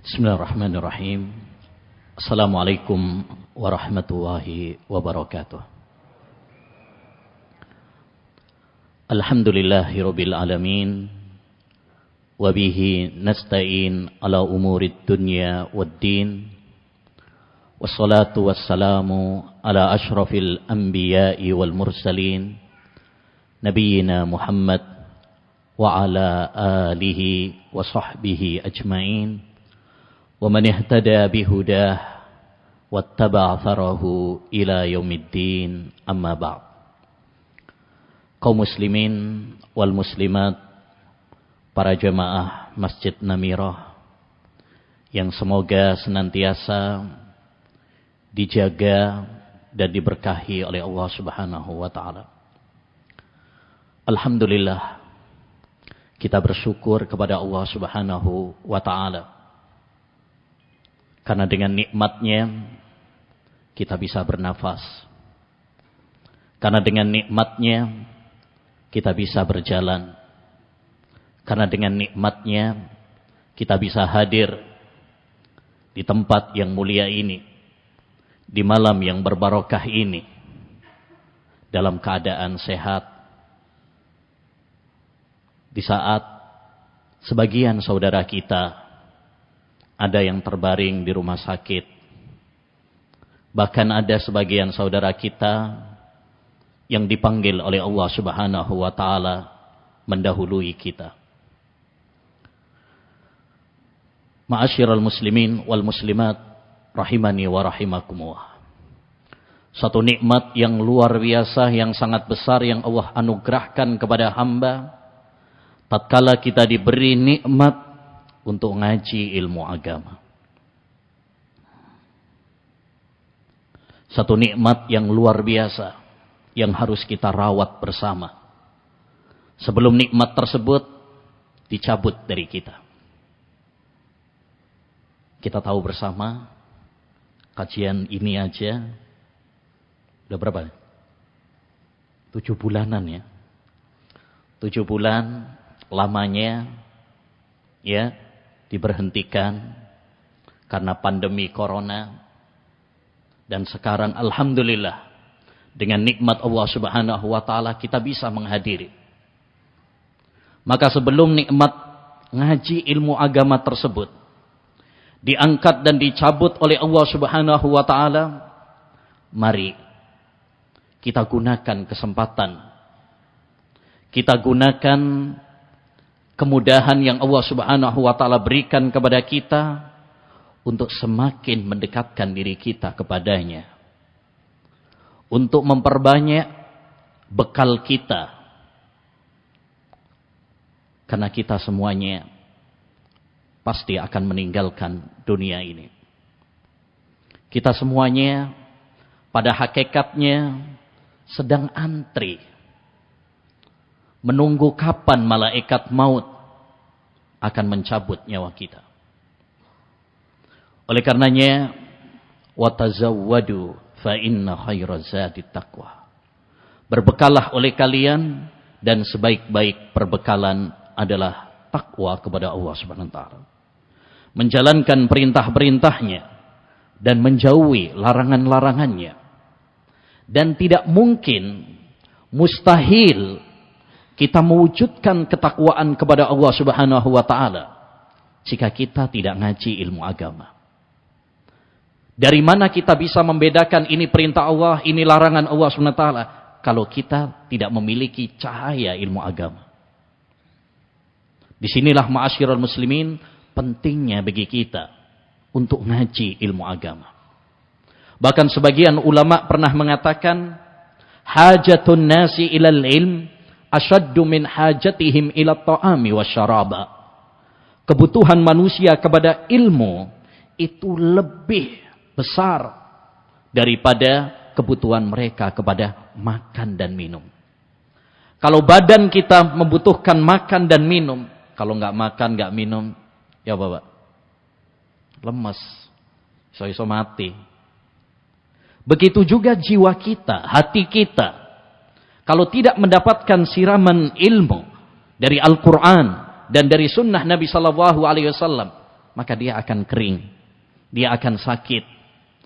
Bismillahirrahmanirrahim. Assalamualaikum warahmatullahi wabarakatuh. Alhamdulillahi rabbil alamin. Wabihi nasta'in ala umurid dunya waddin. Wassalatu wassalamu ala ashrafil anbiya'i wal mursalin. Nabiyyina Muhammad wa ala alihi wa sahbihi ajma'in. Wa man ihtada bihudah wattaba'a tharahu ila yaumiddin, amma ba'd. Kaum muslimin wal muslimat, para jemaah Masjid Namirah yang semoga senantiasa dijaga dan diberkahi oleh Allah Subhanahu wa taala. Alhamdulillah, kita bersyukur kepada Allah Subhanahu wa taala. Karena dengan nikmatnya kita bisa bernafas. Karena dengan nikmatnya kita bisa berjalan. Karena dengan nikmatnya kita bisa hadir di tempat yang mulia ini, di malam yang berbarokah ini, dalam keadaan sehat. Di saat sebagian saudara kita ada yang terbaring di rumah sakit. Bahkan ada sebagian saudara kita yang dipanggil oleh Allah Subhanahu wa taala mendahului kita. Ma'asyiral muslimin wal muslimat rahimani wa rahimakumullah. Satu nikmat yang luar biasa, yang sangat besar yang Allah anugerahkan kepada hamba tatkala kita diberi nikmat untuk ngaji ilmu agama. Satu nikmat yang luar biasa yang harus kita rawat bersama sebelum nikmat tersebut dicabut dari kita. Kita tahu bersama, kajian ini aja udah berapa? 7 bulanan ya. 7 bulan lamanya ya diberhentikan karena pandemi corona. Dan sekarang alhamdulillah dengan nikmat Allah Subhanahu wa taala kita bisa menghadiri. Maka sebelum nikmat ngaji ilmu agama tersebut diangkat dan dicabut oleh Allah Subhanahu wa taala, mari kita gunakan kesempatan. Kita gunakan kemudahan yang Allah Subhanahu wa taala berikan kepada kita untuk semakin mendekatkan diri kita kepadanya. Untuk memperbanyak bekal kita. Karena kita semuanya pasti akan meninggalkan dunia ini. Kita semuanya pada hakikatnya sedang antri menunggu kapan malaikat maut akan mencabut nyawa kita. Oleh karenanya, watazawwadu fa inna khairaz zadi taqwa. Berbekalah oleh kalian dan sebaik-baik perbekalan adalah takwa kepada Allah Subhanahu wa taala. Menjalankan perintah-perintahnya dan menjauhi larangan-larangannya. Dan tidak mungkin, mustahil kita mewujudkan ketakwaan kepada Allah Subhanahu wa taala jika kita tidak ngaji ilmu agama. Dari mana kita bisa membedakan ini perintah Allah, ini larangan Allah Subhanahu wa taala kalau kita tidak memiliki cahaya ilmu agama? Disinilah ma'asyiral muslimin pentingnya bagi kita untuk ngaji ilmu agama. Bahkan sebagian ulama pernah mengatakan, hajatun nasi ilal ilm asyaddu min hajatihim ila ta'ami wasyaraba. Kebutuhan manusia kepada ilmu itu lebih besar daripada kebutuhan mereka kepada makan dan minum. Kalau badan kita membutuhkan makan dan minum, kalau nggak makan, nggak minum, ya Bapak, lemes, iso-iso mati. Begitu juga jiwa kita, hati kita. Kalau tidak mendapatkan siraman ilmu dari Al-Quran dan dari sunnah Nabi Sallallahu Alaihi Wasallam, maka dia akan kering, dia akan sakit,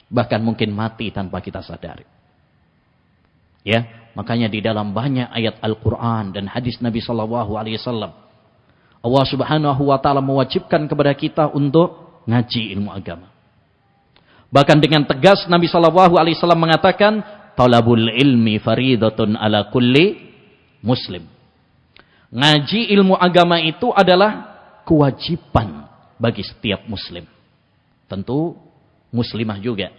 bahkan mungkin mati tanpa kita sadari. Ya, makanya di dalam banyak ayat Al-Quran dan hadis Nabi SAW, Allah Subhanahu wa Ta'ala mewajibkan kepada kita untuk ngaji ilmu agama. Bahkan dengan tegas Nabi SAW mengatakan, talabul ilmi faridatun ala kulli muslim. Ngaji ilmu agama itu adalah kewajiban bagi setiap muslim. Tentu muslimah juga.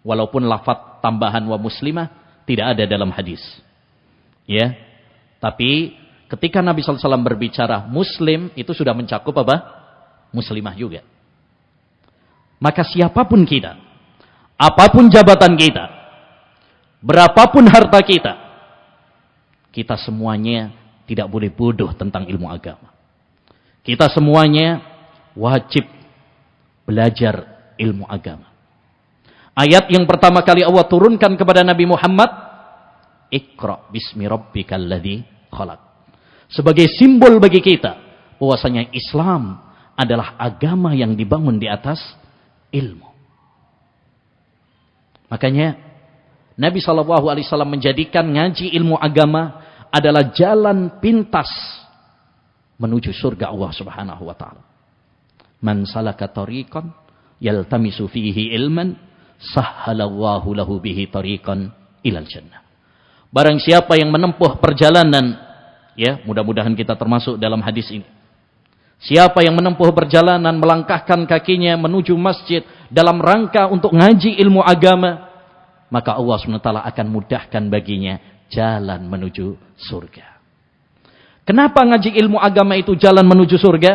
Walaupun lafaz tambahan wa muslimah tidak ada dalam hadis. Ya. Tapi ketika Nabi SAW berbicara muslim, itu sudah mencakup apa? Muslimah juga. Maka siapapun kita, apapun jabatan kita, berapapun harta kita, kita semuanya tidak boleh bodoh tentang ilmu agama. Kita semuanya wajib belajar ilmu agama. Ayat yang pertama kali Allah turunkan kepada Nabi Muhammad, Iqra bismi rabbikal ladzi khalaq. Sebagai simbol bagi kita bahwasanya Islam adalah agama yang dibangun di atas ilmu. Makanya Nabi SAW menjadikan ngaji ilmu agama adalah jalan pintas menuju surga Allah Subhanahu wa Ta'ala. Man salaka tariqan yaltamisu fihi ilman sahhalallahu lahu bihi tariqan ilal jannah. Barang siapa yang menempuh perjalanan, ya, mudah-mudahan kita termasuk dalam hadis ini. Siapa yang menempuh perjalanan, melangkahkan kakinya menuju masjid dalam rangka untuk ngaji ilmu agama, maka Allah SWT akan mudahkan baginya jalan menuju surga. Kenapa ngaji ilmu agama itu jalan menuju surga?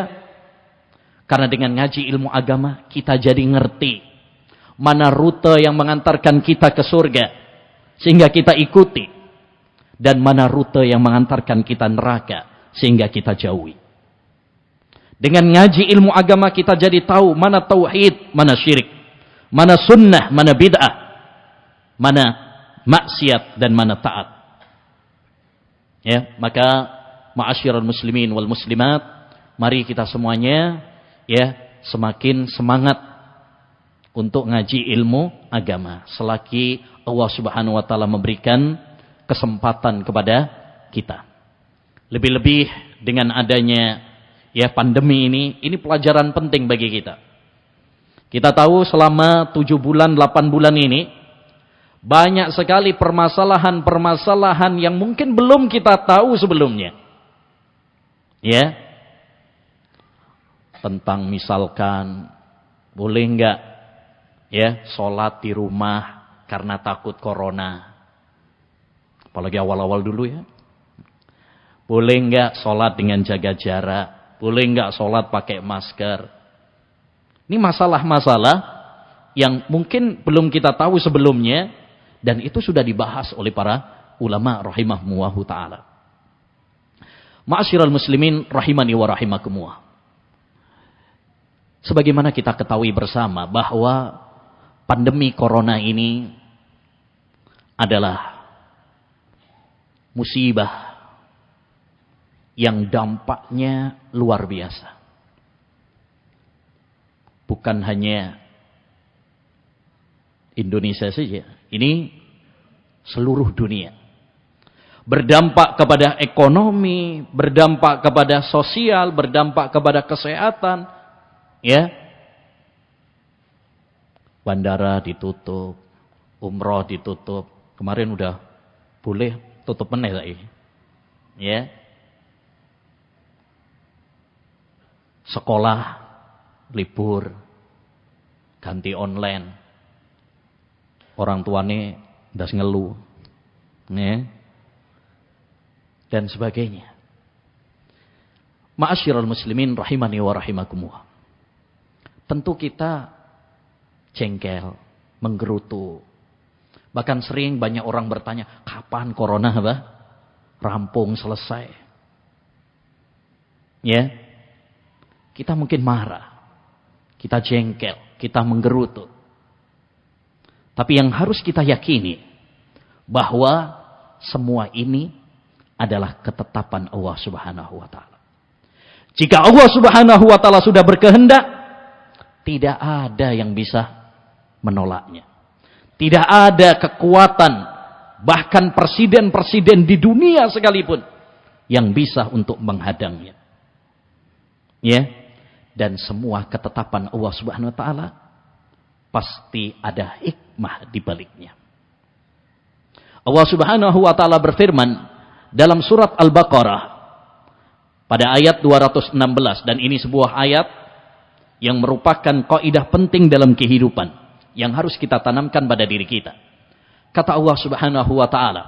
Karena dengan ngaji ilmu agama kita jadi ngerti mana rute yang mengantarkan kita ke surga sehingga kita ikuti, dan mana rute yang mengantarkan kita neraka sehingga kita jauhi. Dengan ngaji ilmu agama kita jadi tahu mana tauhid, mana syirik, mana sunnah, mana bid'ah, mana maksiat dan mana taat. Ya, maka ma'asyiral muslimin wal muslimat, mari kita semuanya ya semakin semangat untuk ngaji ilmu agama selagi Allah Subhanahu wa Ta'ala memberikan kesempatan kepada kita. Lebih-lebih dengan adanya ya pandemi ini pelajaran penting bagi kita. Kita tahu selama 7 bulan, 8 bulan ini banyak sekali permasalahan-permasalahan yang mungkin belum kita tahu sebelumnya. Ya. Tentang misalkan boleh enggak ya sholat di rumah karena takut corona. Apalagi awal-awal dulu ya. Boleh enggak sholat dengan jaga jarak? Boleh enggak sholat pakai masker? Ini masalah-masalah yang mungkin belum kita tahu sebelumnya, dan itu sudah dibahas oleh para ulama rahimahumullahu ta'ala. Ma'asyiral muslimin rahimani wa rahimakumullah. Sebagaimana kita ketahui bersama bahwa pandemi corona ini adalah musibah yang dampaknya luar biasa. Bukan hanya Indonesia saja, ini seluruh dunia. Berdampak kepada ekonomi, berdampak kepada sosial, berdampak kepada kesehatan, ya. Bandara ditutup, umroh ditutup. Kemarin udah boleh tutup meneh lagi. Ya. Sekolah libur, ganti online. Orang tuane ndas ngeluh. Ya. Dan sebagainya. Ma'asyiral muslimin rahimani wa rahimakumullah. Tentu kita jengkel, menggerutu. Bahkan sering banyak orang bertanya, kapan corona rampung, selesai? Ya. Kita mungkin marah. Kita jengkel, kita menggerutu. Tapi yang harus kita yakini bahwa semua ini adalah ketetapan Allah Subhanahu wa Ta'ala. Jika Allah Subhanahu wa Ta'ala sudah berkehendak, tidak ada yang bisa menolaknya. Tidak ada kekuatan, bahkan presiden-presiden di dunia sekalipun yang bisa untuk menghadangnya. Ya, dan semua ketetapan Allah Subhanahu wa taala pasti ada hikmah di baliknya. Allah Subhanahu wa taala berfirman dalam surat Al-Baqarah pada ayat 216, dan ini sebuah ayat yang merupakan kaidah penting dalam kehidupan yang harus kita tanamkan pada diri kita. Kata Allah Subhanahu wa taala,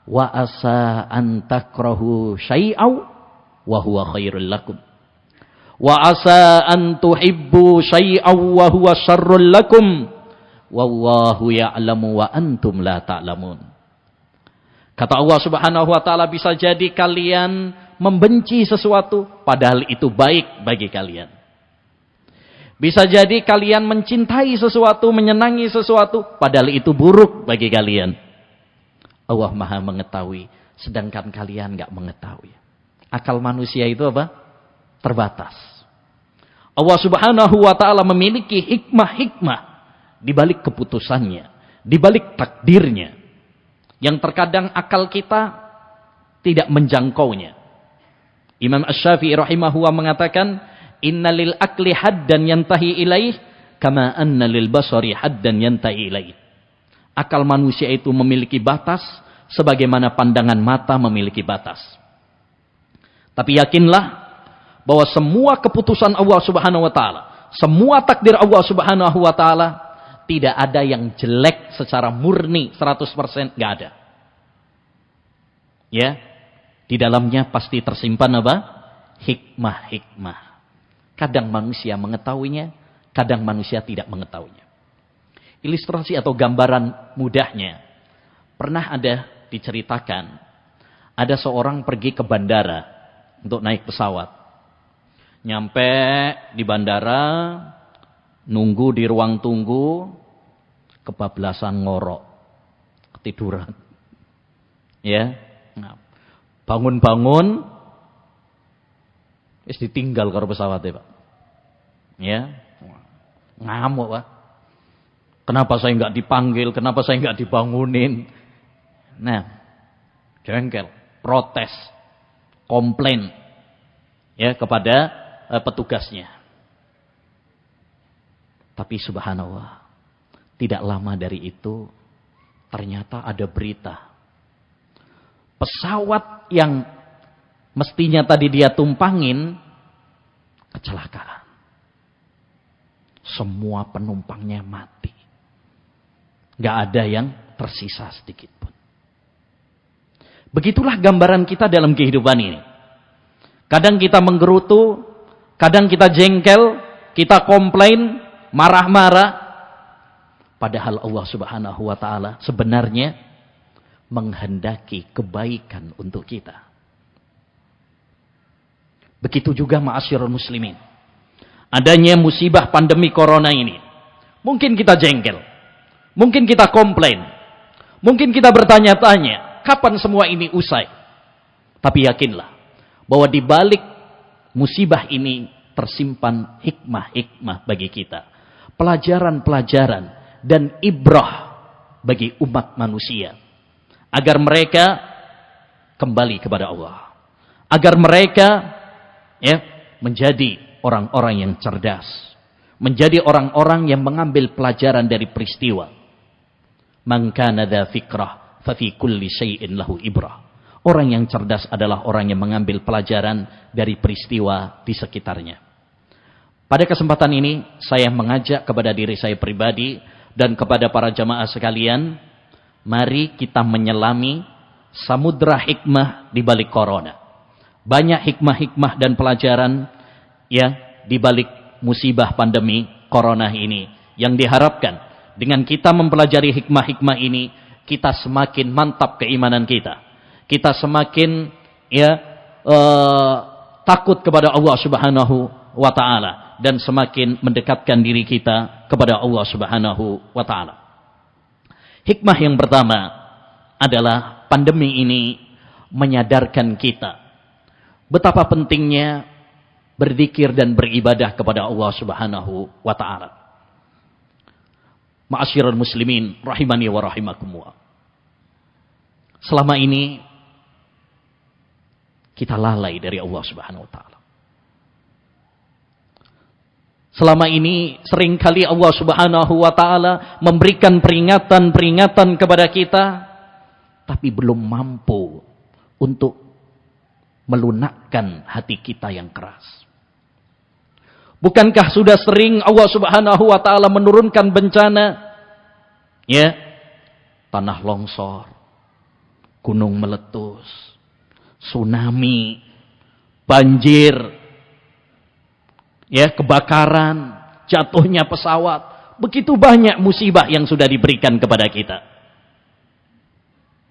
"Wa asa an takrahu syai'aw wa huwa khairul lakum. Wa asa an tuhibbu syai'aw wa huwa syarrul lakum. Wallahu ya'lamu wa antum la ta'lamun." Kata Allah Subhanahu wa taala, bisa jadi kalian membenci sesuatu padahal itu baik bagi kalian. Bisa jadi kalian mencintai sesuatu, menyenangi sesuatu padahal itu buruk bagi kalian. Allah Maha mengetahui, sedangkan kalian enggak mengetahui. Akal manusia itu apa? Terbatas. Allah Subhanahu wa taala memiliki hikmah-hikmah di balik keputusannya, di balik takdirnya, yang terkadang akal kita tidak menjangkaunya. Imam Asy-Syafi'i rahimahullah mengatakan, "Innalil akli haddan yantahi ilaih kama anna lil basari haddan yantahi ilaih." Akal manusia itu memiliki batas sebagaimana pandangan mata memiliki batas. Tapi yakinlah bahwa semua keputusan Allah Subhanahu wa taala, semua takdir Allah Subhanahu wa taala tidak ada yang jelek secara murni 100%, enggak ada. Ya, di dalamnya pasti tersimpan apa? Hikmah-hikmah. Kadang manusia mengetahuinya, kadang manusia tidak mengetahuinya. Ilustrasi atau gambaran mudahnya, pernah ada diceritakan, ada seorang pergi ke bandara untuk naik pesawat. Nyampe di bandara, nunggu di ruang tunggu, kebablasan ngorok, ketiduran. Ya, bangun-bangun, wis ditinggal karo pesawat ya Pak. Ya, ngamuk Pak. Kenapa saya enggak dipanggil? Kenapa saya enggak dibangunin? Nah, jengkel, protes, komplain ya kepada petugasnya. Tapi subhanallah, tidak lama dari itu ternyata ada berita. Pesawat yang mestinya tadi dia tumpangin kecelakaan. Semua penumpangnya mati. Gak ada yang tersisa sedikit pun. Begitulah gambaran kita dalam kehidupan ini. Kadang kita menggerutu, kadang kita jengkel, kita komplain, marah-marah. Padahal Allah Subhanahu wa taala sebenarnya menghendaki kebaikan untuk kita. Begitu juga ma'asyiral muslimin. Adanya musibah pandemi corona ini. Mungkin kita jengkel. Mungkin kita komplain. Mungkin kita bertanya-tanya, kapan semua ini usai? Tapi yakinlah bahwa di balik musibah ini tersimpan hikmah-hikmah bagi kita. Pelajaran-pelajaran dan ibrah bagi umat manusia. Agar mereka kembali kepada Allah. Agar mereka menjadi orang-orang yang cerdas. Menjadi orang-orang yang mengambil pelajaran dari peristiwa. Man kana dza fikrah fa fi kulli syai'in lahu ibrah. Orang yang cerdas adalah orang yang mengambil pelajaran dari peristiwa di sekitarnya. Pada kesempatan ini saya mengajak kepada diri saya pribadi dan kepada para jamaah sekalian, mari kita menyelami samudra hikmah di balik corona. Banyak hikmah-hikmah dan pelajaran di balik musibah pandemi corona ini yang diharapkan dengan kita mempelajari hikmah-hikmah ini, kita semakin mantap keimanan kita. Kita semakin takut kepada Allah Subhanahu wa taala dan semakin mendekatkan diri kita kepada Allah Subhanahu wa taala. Hikmah yang pertama adalah pandemi ini menyadarkan kita betapa pentingnya berzikir dan beribadah kepada Allah Subhanahu wa taala. Ma'asyiral muslimin rahimani wa rahimakumullah. Selama ini kita lalai dari Allah Subhanahu wa taala. Selama ini seringkali Allah Subhanahu wa taala memberikan peringatan-peringatan kepada kita, tapi belum mampu untuk melunakkan hati kita yang keras. Bukankah sudah sering Allah Subhanahu wa taala menurunkan bencana? Ya, tanah longsor, gunung meletus, tsunami, banjir, ya, kebakaran, jatuhnya pesawat. Begitu banyak musibah yang sudah diberikan kepada kita.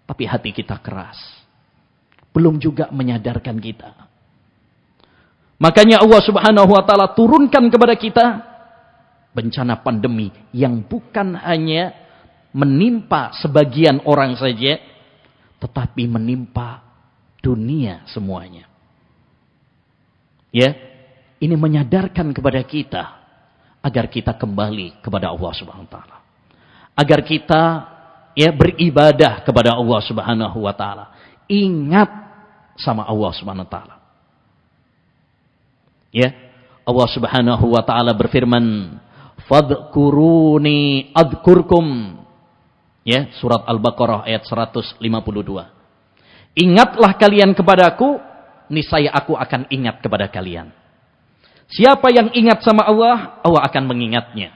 Tapi hati kita keras. Belum juga menyadarkan kita. Makanya Allah Subhanahu wa taala turunkan kepada kita bencana pandemi yang bukan hanya menimpa sebagian orang saja, tetapi menimpa dunia semuanya. Ya, ini menyadarkan kepada kita agar kita kembali kepada Allah Subhanahu wa taala. Agar kita ya beribadah kepada Allah Subhanahu wa taala. Ingat sama Allah Subhanahu wa taala. Ya, Allah Subhanahu wa taala berfirman, "Fadhkuruni adzkurkum." Ya, surat Al-Baqarah ayat 152. Ingatlah kalian kepadaku, niscaya aku akan ingat kepada kalian. Siapa yang ingat sama Allah, Allah akan mengingatnya.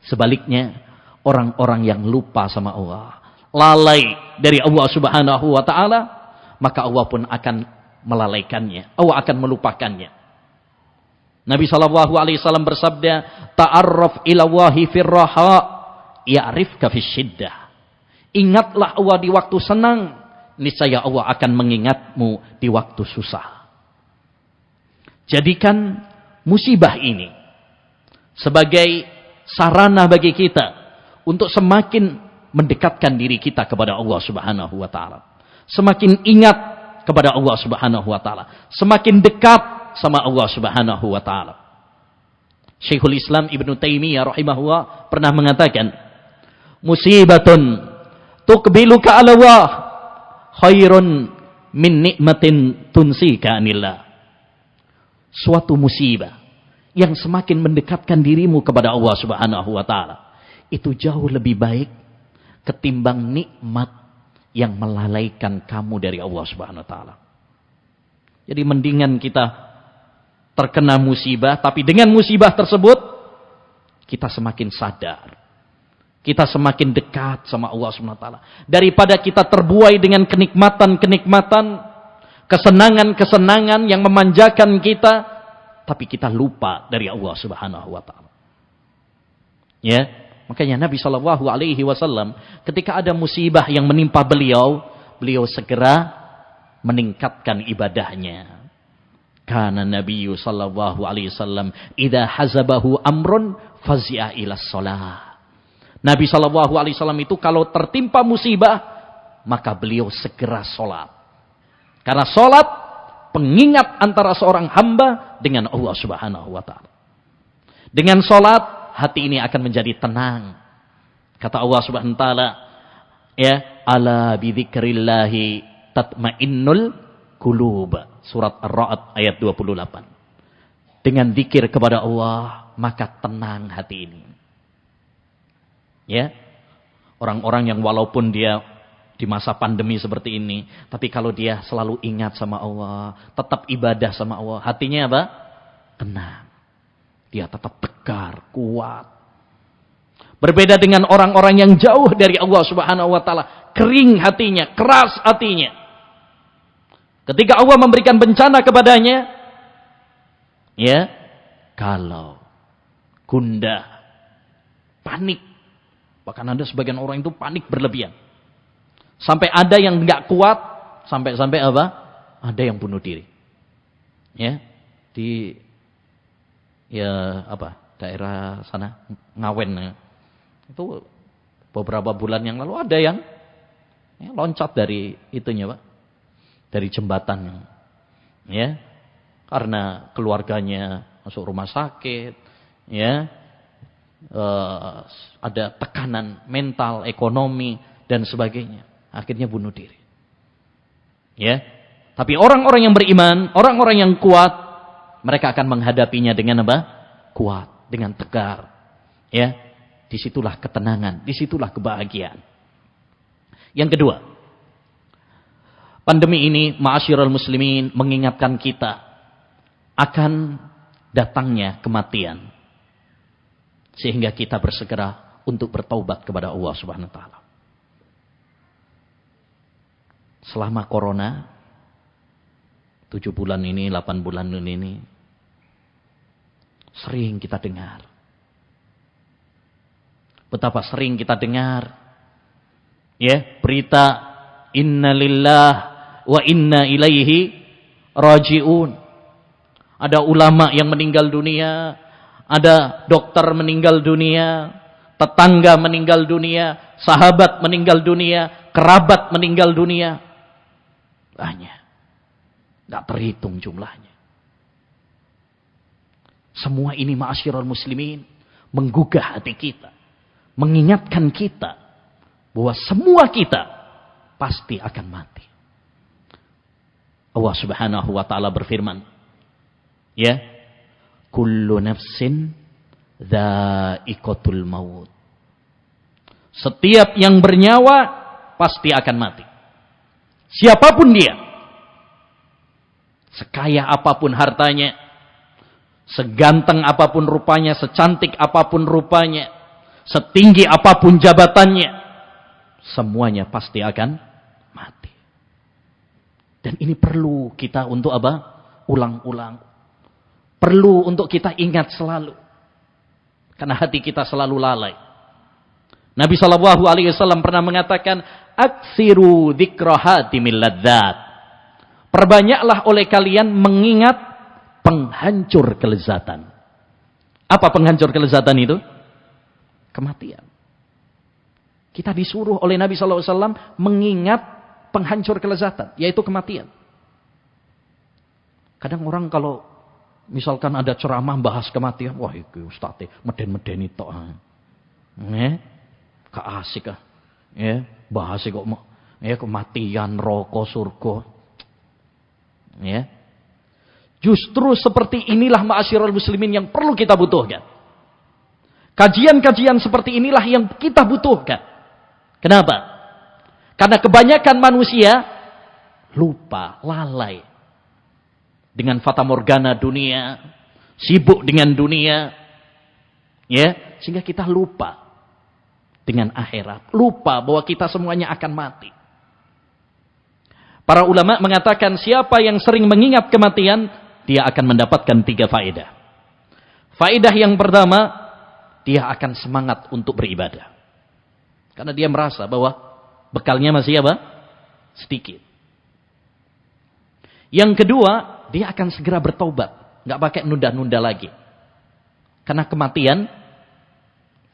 Sebaliknya, orang-orang yang lupa sama Allah, lalai dari Allah Subhanahu wa taala, maka Allah pun akan melalaikannya. Allah akan melupakannya. Nabi SAW bersabda, "Ta'arraf ilallahi firraha, ya'rifka fisyiddah." Ingatlah Allah di waktu senang, niscaya Allah akan mengingatmu di waktu susah. Jadikan musibah ini sebagai sarana bagi kita untuk semakin mendekatkan diri kita kepada Allah Subhanahu wa taala. Semakin ingat kepada Allah Subhanahu wa taala, semakin dekat sama Allah Subhanahu wa taala. Syekhul Islam Ibnu Taimiyah rahimahullah pernah mengatakan, "Musibatun tuqbiluka 'ala Allah khairun min nikmatin tunsika anillah." Suatu musibah yang semakin mendekatkan dirimu kepada Allah Subhanahu wa taala, itu jauh lebih baik ketimbang nikmat yang melalaikan kamu dari Allah Subhanahu wa taala. Jadi mendingan kita terkena musibah, tapi dengan musibah tersebut kita semakin sadar. Kita semakin dekat sama Allah Subhanahu wa taala daripada kita terbuai dengan kenikmatan-kenikmatan, kesenangan-kesenangan yang memanjakan kita, tapi kita lupa dari Allah Subhanahu wa taala. Ya. Makanya Nabi SAW ketika ada musibah yang menimpa beliau, beliau segera meningkatkan ibadahnya. Karena Nabi SAW idza hazabahu amrun fazi'a ila shalah. Nabi SAW itu kalau tertimpa musibah, maka beliau segera sholat. Karena sholat pengingat antara seorang hamba dengan Allah Subhanahu wa taala. Dengan sholat hati ini akan menjadi tenang. Kata Allah Subhanahu wa taala, ya, ala bidzikrillahi tatmainnul qulub. Surat Ar-Ra'd ayat 28. Dengan zikir kepada Allah, maka tenang hati ini. Ya. Orang-orang yang walaupun dia di masa pandemi seperti ini, tapi kalau dia selalu ingat sama Allah, tetap ibadah sama Allah, hatinya apa? Tenang. Dia tetap tegar, kuat. Berbeda dengan orang-orang yang jauh dari Allah Subhanahu wa taala, kering hatinya, keras hatinya. Ketika Allah memberikan bencana kepadanya, ya, kalau gundah, panik. Bahkan ada sebagian orang itu panik berlebihan. Sampai ada yang enggak kuat, sampai apa? Ada yang bunuh diri. Ya, daerah sana Ngawen itu beberapa bulan yang lalu ada yang loncat dari itunya, Pak, dari jembatan, ya, karena keluarganya masuk rumah sakit, ya, ada tekanan mental, ekonomi dan sebagainya, akhirnya bunuh diri. Ya, tapi orang-orang yang beriman, orang-orang yang kuat, mereka akan menghadapinya dengan apa? Kuat, dengan tegar. Ya, disitulah ketenangan, disitulah kebahagiaan. Yang kedua, pandemi ini, ma'asyiral muslimin, mengingatkan kita akan datangnya kematian. Sehingga kita bersegera untuk bertaubat kepada Allah Subhanahu wa taala. Selama corona 7 bulan ini, 8 bulan ini sering kita dengar. Betapa sering kita dengar ya, berita innalillah wa inna ilaihi rajiun. Ada ulama yang meninggal dunia, ada dokter meninggal dunia, tetangga meninggal dunia, sahabat meninggal dunia, kerabat meninggal dunia. Banyak. Tidak terhitung jumlahnya. Semua ini ma'asyiral muslimin menggugah hati kita. Mengingatkan kita bahwa semua kita pasti akan mati. Allah Subhanahu wa taala berfirman, ya, kullu nafsin dha'iqatul maut. Setiap yang bernyawa pasti akan mati. Siapapun dia. Sekaya apapun hartanya, seganteng apapun rupanya, secantik apapun rupanya, setinggi apapun jabatannya, semuanya pasti akan mati. Dan ini perlu kita untuk apa? Ulang-ulang. Perlu untuk kita ingat selalu. Karena hati kita selalu lalai. Nabi SAW pernah mengatakan, aksiru dzikra hatimil ladzat. Perbanyaklah oleh kalian mengingat penghancur kelezatan. Apa penghancur kelezatan itu? Kematian. Kita disuruh oleh Nabi SAW mengingat penghancur kelezatan, yaitu kematian. Kadang orang kalau misalkan ada ceramah bahas kematian, wah itu ustaz meden-meden itu. Gak asik ah. Ya, bahas kok ya kematian, roko, surga. Ya. Justru seperti inilah ma'asyiral muslimin yang perlu kita butuhkan. Kajian-kajian seperti inilah yang kita butuhkan. Kenapa? Karena kebanyakan manusia lupa, lalai dengan fata morgana dunia, sibuk dengan dunia, ya, sehingga kita lupa dengan akhirat, lupa bahwa kita semuanya akan mati. Para ulama mengatakan siapa yang sering mengingat kematian, dia akan mendapatkan 3 faedah. Faedah yang pertama, dia akan semangat untuk beribadah. Karena dia merasa bahwa bekalnya masih apa? Sedikit. Yang kedua, dia akan segera bertobat. Nggak pakai nunda-nunda lagi. Karena kematian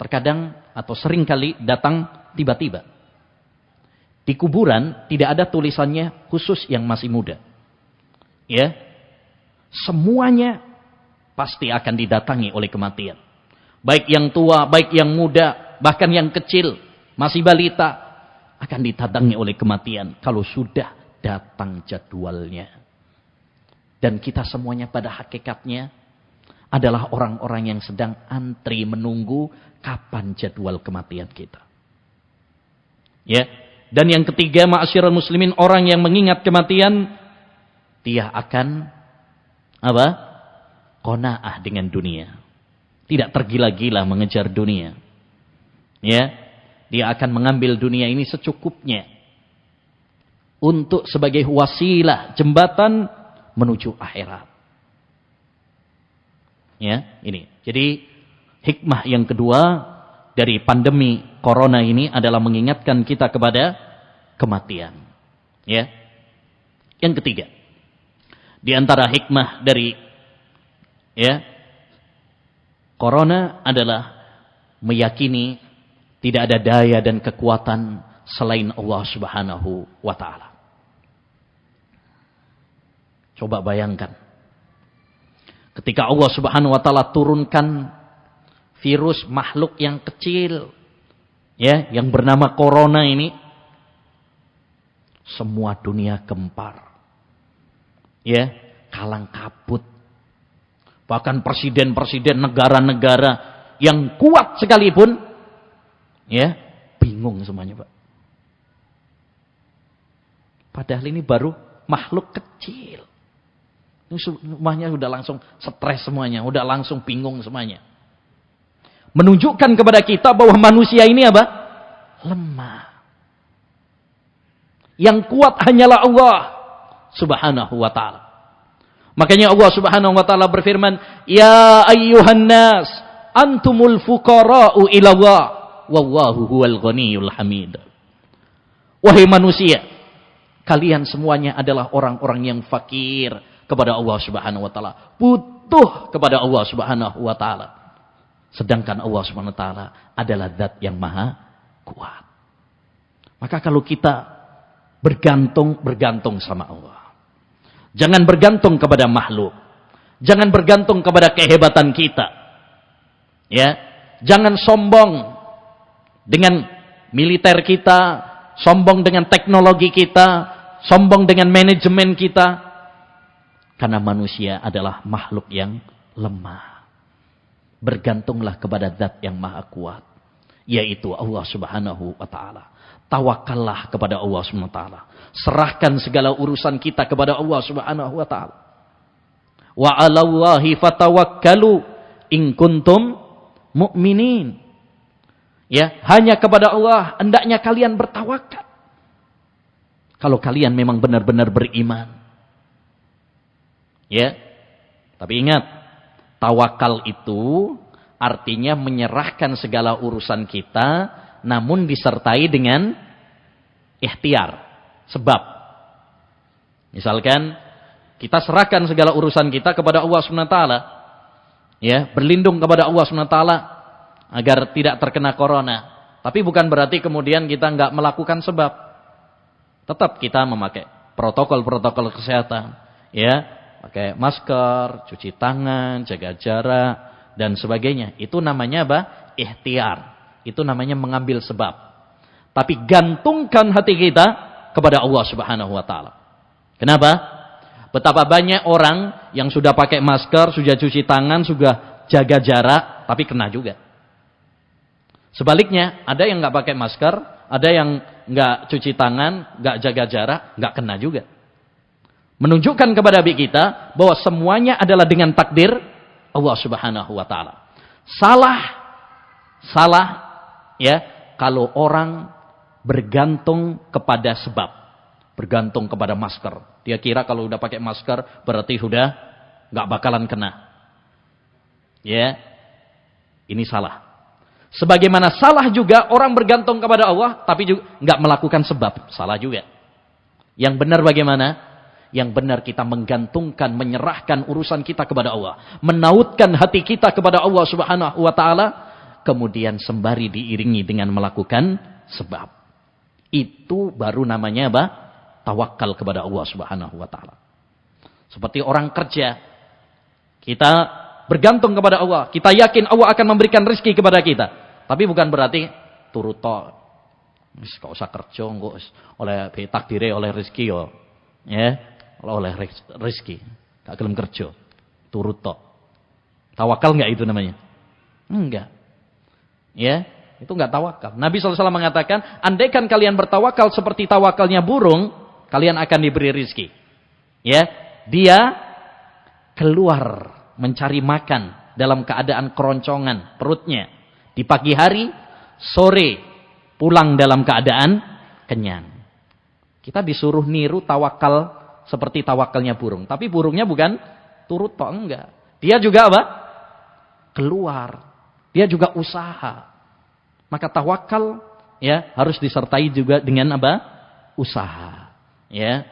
terkadang atau sering kali datang tiba-tiba. Di kuburan tidak ada tulisannya khusus yang masih muda. Ya. Semuanya pasti akan didatangi oleh kematian. Baik yang tua, baik yang muda, bahkan yang kecil, masih balita, akan didatangi oleh kematian kalau sudah datang jadwalnya. Dan kita semuanya pada hakikatnya adalah orang-orang yang sedang antri menunggu kapan jadwal kematian kita. Ya. Dan yang ketiga, ma'asyiral muslimin, orang yang mengingat kematian, dia akan apa? Qanaah dengan dunia. Tidak tergila-gila mengejar dunia. Ya. Dia akan mengambil dunia ini secukupnya. Untuk sebagai wasilah, jembatan menuju akhirat. Ya, ini. Jadi hikmah yang kedua dari pandemi corona ini adalah mengingatkan kita kepada kematian. Ya. Yang ketiga, di antara hikmah dari ya corona adalah meyakini tidak ada daya dan kekuatan selain Allah Subhanahu wa taala. Coba bayangkan, Ketika Allah Subhanahu wa taala turunkan virus makhluk yang kecil, ya, yang bernama corona ini, semua dunia gempar. Ya, kalang kabut. Bahkan presiden-presiden negara-negara yang kuat sekalipun, ya, bingung semuanya, Pak. Padahal ini baru makhluk kecil. Ini semuanya sudah langsung stres semuanya, sudah langsung bingung semuanya. Menunjukkan kepada kita bahwa manusia ini apa? Lemah. Yang kuat hanyalah Allah Subhanahu wa taala. Makanya Allah Subhanahu wa taala berfirman, "Ya ayyuhan nas, antumul fuqara'u ila Allah, wallahu huwal ghaniyyul hamid." Wahai manusia, kalian semuanya adalah orang-orang yang fakir kepada Allah Subhanahu wa taala, butuh kepada Allah Subhanahu wa taala. Sedangkan Allah Subhanahu wa taala adalah zat yang maha kuat. Maka kalau kita bergantung sama Allah. Jangan bergantung kepada makhluk. Jangan bergantung kepada kehebatan kita. Ya, jangan sombong dengan militer kita, sombong dengan teknologi kita, sombong dengan manajemen kita. Karena manusia adalah makhluk yang lemah. Bergantunglah kepada zat yang maha kuat, yaitu Allah Subhanahu wa taala. Tawakallah kepada Allah Subhanahu wa taala. Serahkan segala urusan kita kepada Allah Subhanahu wa taala. Wa 'alallahi fatawakkalu in kuntum mu'minin. Ya, hanya kepada Allah hendaknya kalian bertawakal. Kalau kalian memang benar-benar beriman. Ya. Tapi ingat, tawakal itu artinya menyerahkan segala urusan kita, namun disertai dengan ikhtiar, sebab. Misalkan kita serahkan segala urusan kita kepada Allah Subhanahu wa taala, ya, berlindung kepada Allah Subhanahu wa taala agar tidak terkena corona. Tapi bukan berarti kemudian kita enggak melakukan sebab. Tetap kita memakai protokol-protokol kesehatan, ya, pakai masker, cuci tangan, jaga jarak dan sebagainya. Itu namanya apa? Ikhtiar. Itu namanya mengambil sebab. Tapi gantungkan hati kita kepada Allah Subhanahu wa taala. Kenapa? Betapa banyak orang yang sudah pakai masker, sudah cuci tangan, sudah jaga jarak, tapi kena juga. Sebaliknya, ada yang nggak pakai masker, ada yang nggak cuci tangan, nggak jaga jarak, nggak kena juga. Menunjukkan kepada kita bahwa semuanya adalah dengan takdir Allah Subhanahu wa taala. Salah ya, kalau orang bergantung kepada sebab, bergantung kepada masker. Dia kira kalau udah pakai masker berarti sudah nggak bakalan kena. Ya, ini salah. Sebagaimana salah juga orang bergantung kepada Allah tapi juga nggak melakukan sebab, salah juga. Yang benar bagaimana? Yang benar kita menggantungkan, menyerahkan urusan kita kepada Allah, menautkan hati kita kepada Allah Subhanahu wa taala, kemudian sembari diiringi dengan melakukan sebab. Itu baru namanya apa? Tawakal kepada Allah Subhanahu wa taala. Seperti orang kerja, kita bergantung kepada Allah, kita yakin Allah akan memberikan rezeki kepada kita. Tapi bukan berarti turut tok. Wis gak usah kerja engko oleh takdire oleh rezeki yo. Ya, oleh rezeki. Gak gelem kerja. Turut tok. Tawakal enggak itu namanya? Enggak. Ya, itu enggak tawakal. Nabi SAW mengatakan, andaikan kalian bertawakal seperti tawakalnya burung, kalian akan diberi rezeki. Ya, dia keluar mencari makan dalam keadaan keroncongan perutnya. Di pagi hari, sore pulang dalam keadaan kenyang. Kita disuruh niru tawakal seperti tawakalnya burung. Tapi burungnya bukan turut tok, enggak. Dia juga apa? Keluar. Dia juga usaha. Maka tawakal ya harus disertai juga dengan apa? Usaha. Ya,